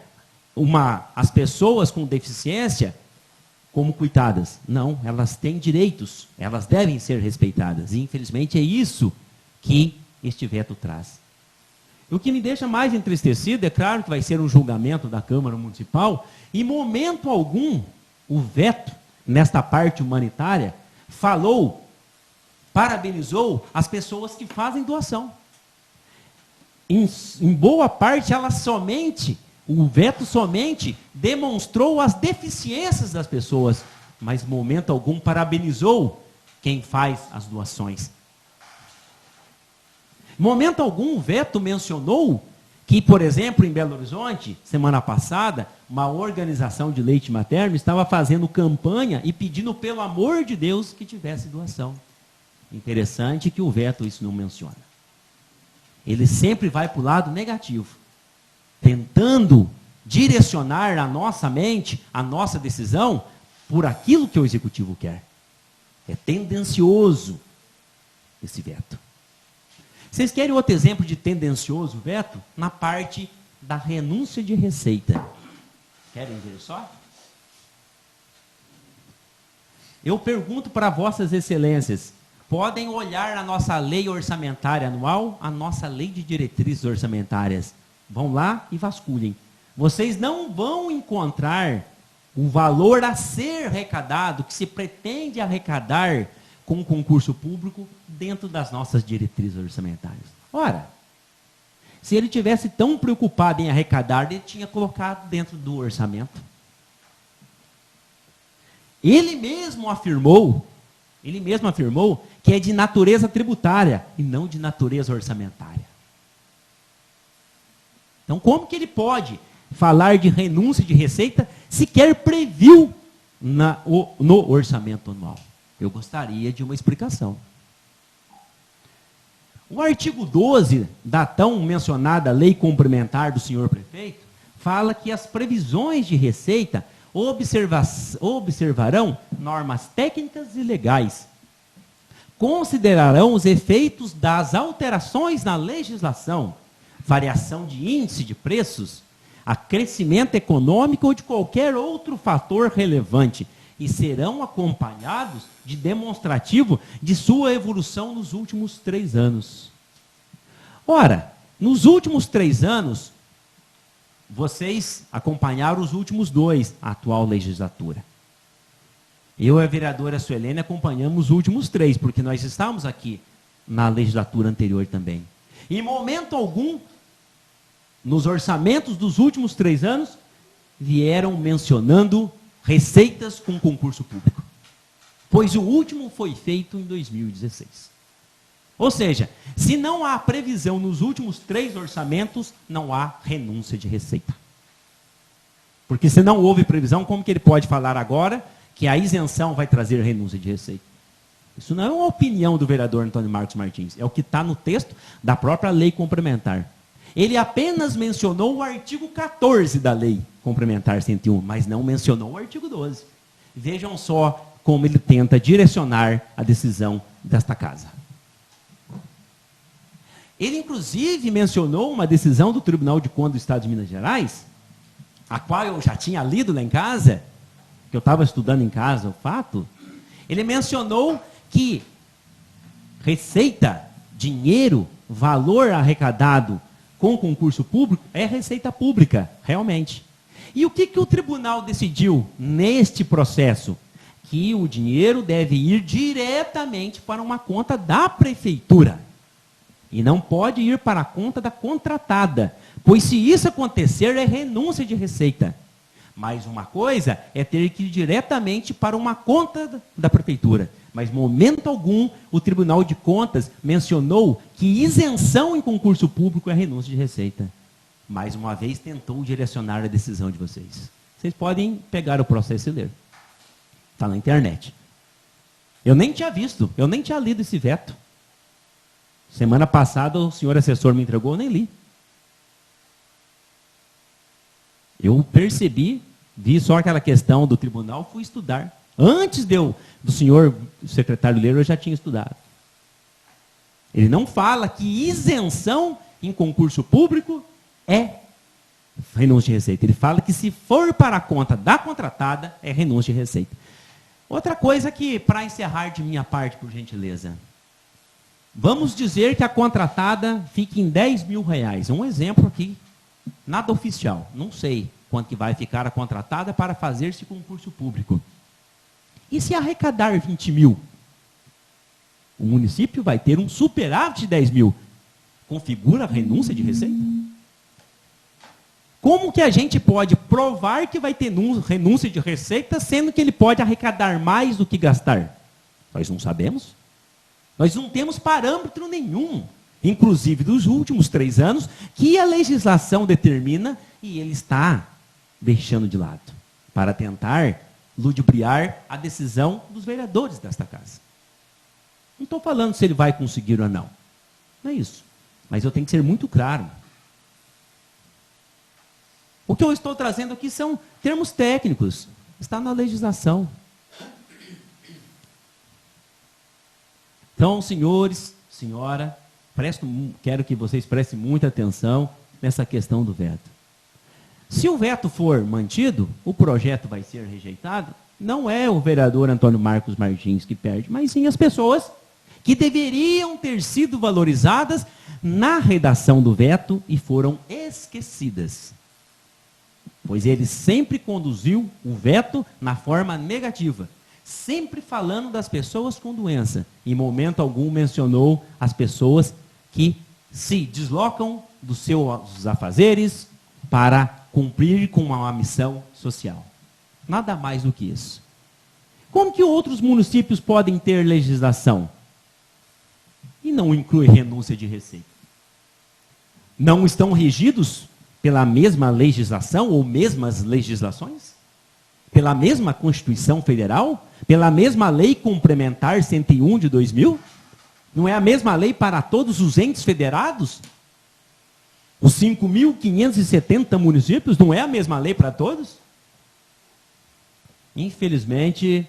as pessoas com deficiência como coitadas. Não, elas têm direitos, elas devem ser respeitadas. E, infelizmente, é isso que este veto traz. O que me deixa mais entristecido, é claro que vai ser um julgamento da Câmara Municipal, e em momento algum, o veto, nesta parte humanitária, parabenizou as pessoas que fazem doação. Em boa parte, o veto somente demonstrou as deficiências das pessoas, mas em momento algum parabenizou quem faz as doações. Em momento algum, o veto mencionou que, por exemplo, em Belo Horizonte, semana passada, uma organização de leite materno estava fazendo campanha e pedindo, pelo amor de Deus, que tivesse doação. Interessante que o veto isso não menciona. Ele sempre vai para o lado negativo, tentando direcionar a nossa mente, a nossa decisão, por aquilo que o executivo quer. É tendencioso esse veto. Vocês querem outro exemplo de tendencioso veto? Na parte da renúncia de receita. Querem ver só? Eu pergunto para vossas excelências, podem olhar a nossa lei orçamentária anual, a nossa lei de diretrizes orçamentárias. Vão lá e vasculhem. Vocês não vão encontrar o valor a ser arrecadado, que se pretende arrecadar com o concurso público dentro das nossas diretrizes orçamentárias. Ora, se ele tivesse tão preocupado em arrecadar, ele tinha colocado dentro do orçamento. Ele mesmo afirmou que é de natureza tributária e não de natureza orçamentária. Então, como que ele pode falar de renúncia de receita sequer previu no orçamento anual? Eu gostaria de uma explicação. O artigo 12 da tão mencionada lei complementar do senhor prefeito fala que as previsões de receita observarão normas técnicas e legais, considerarão os efeitos das alterações na legislação, variação de índice de preços, acrescimento econômico ou de qualquer outro fator relevante, e serão acompanhados de demonstrativo de sua evolução nos últimos 3 anos. Ora, nos últimos 3 anos, vocês acompanharam os últimos 2, a atual legislatura. Eu e a vereadora Suelene acompanhamos os últimos 3, porque nós estávamos aqui na legislatura anterior também. Em momento algum, nos orçamentos dos últimos 3 anos, vieram mencionando receitas com concurso público. Pois o último foi feito em 2016. Ou seja, se não há previsão nos últimos 3 orçamentos, não há renúncia de receita. Porque se não houve previsão, como que ele pode falar agora que a isenção vai trazer renúncia de receita? Isso não é uma opinião do vereador Antônio Marcos Martins, é o que está no texto da própria lei complementar. Ele apenas mencionou o artigo 14 da lei complementar 101, mas não mencionou o artigo 12. Vejam só como ele tenta direcionar a decisão desta casa. Ele, inclusive, mencionou uma decisão do Tribunal de Contas do Estado de Minas Gerais, a qual eu já tinha lido lá em casa, que eu estava estudando em casa o fato. Ele mencionou que receita, dinheiro, valor arrecadado com concurso público é receita pública, realmente. E o que o tribunal decidiu neste processo? Que o dinheiro deve ir diretamente para uma conta da prefeitura. E não pode ir para a conta da contratada. Pois se isso acontecer, é renúncia de receita. Mas uma coisa é ter que ir diretamente para uma conta da prefeitura. Mas, momento algum, o Tribunal de Contas mencionou que isenção em concurso público é renúncia de receita. Mais uma vez, tentou direcionar a decisão de vocês. Vocês podem pegar o processo e ler. Está na internet. Eu nem tinha visto, eu nem tinha lido esse veto. Semana passada, o senhor assessor me entregou, eu nem li. Eu percebi, vi só aquela questão do tribunal, fui estudar. Antes do senhor secretário ler, eu já tinha estudado. Ele não fala que isenção em concurso público é renúncia de receita. Ele fala que se for para a conta da contratada, é renúncia de receita. Outra coisa que, para encerrar de minha parte, por gentileza, vamos dizer que a contratada fique em R$10.000. Um exemplo aqui, nada oficial, não sei quanto que vai ficar a contratada para fazer esse concurso público. E se arrecadar 20 mil? O município vai ter um superávit de 10 mil. Configura a renúncia de receita? Como que a gente pode provar que vai ter renúncia de receita, sendo que ele pode arrecadar mais do que gastar? Nós não sabemos. Nós não temos parâmetro nenhum, inclusive dos últimos 3 anos, que a legislação determina e ele está deixando de lado, para tentar ludibriar a decisão dos vereadores desta casa. Não estou falando se ele vai conseguir ou não. Não é isso. Mas eu tenho que ser muito claro. O que eu estou trazendo aqui são termos técnicos. Está na legislação. Então, senhores, senhora, quero que vocês prestem muita atenção nessa questão do veto. Se o veto for mantido, o projeto vai ser rejeitado. Não é o vereador Antônio Marcos Martins que perde, mas sim as pessoas que deveriam ter sido valorizadas na redação do veto e foram esquecidas. Pois ele sempre conduziu o veto na forma negativa, sempre falando das pessoas com doença. Em momento algum mencionou as pessoas que se deslocam dos seus afazeres para cumprir com uma missão social. Nada mais do que isso. Como que outros municípios podem ter legislação e não inclui renúncia de receita? Não estão regidos pela mesma legislação ou mesmas legislações? Pela mesma Constituição Federal? Pela mesma Lei Complementar 101 de 2000? Não é a mesma lei para todos os entes federados? Os 5.570 municípios, não é a mesma lei para todos? Infelizmente,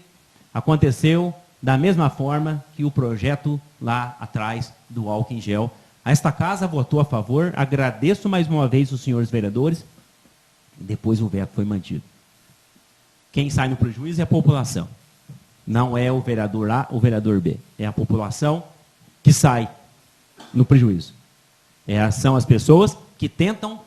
aconteceu da mesma forma que o projeto lá atrás do álcool em gel. Esta casa votou a favor, agradeço mais uma vez os senhores vereadores, depois o veto foi mantido. Quem sai no prejuízo é a população. Não é o vereador A ou o vereador B. É a população que sai no prejuízo. São as pessoas que tentam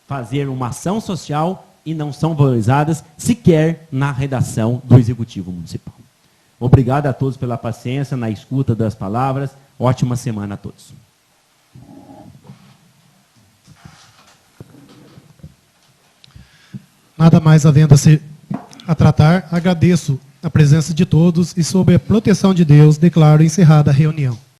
fazer uma ação social e não são valorizadas sequer na redação do Executivo Municipal. Obrigado a todos pela paciência, na escuta das palavras. Ótima semana a todos. Nada mais havendo a tratar, agradeço a presença de todos e, sob a proteção de Deus, declaro encerrada a reunião.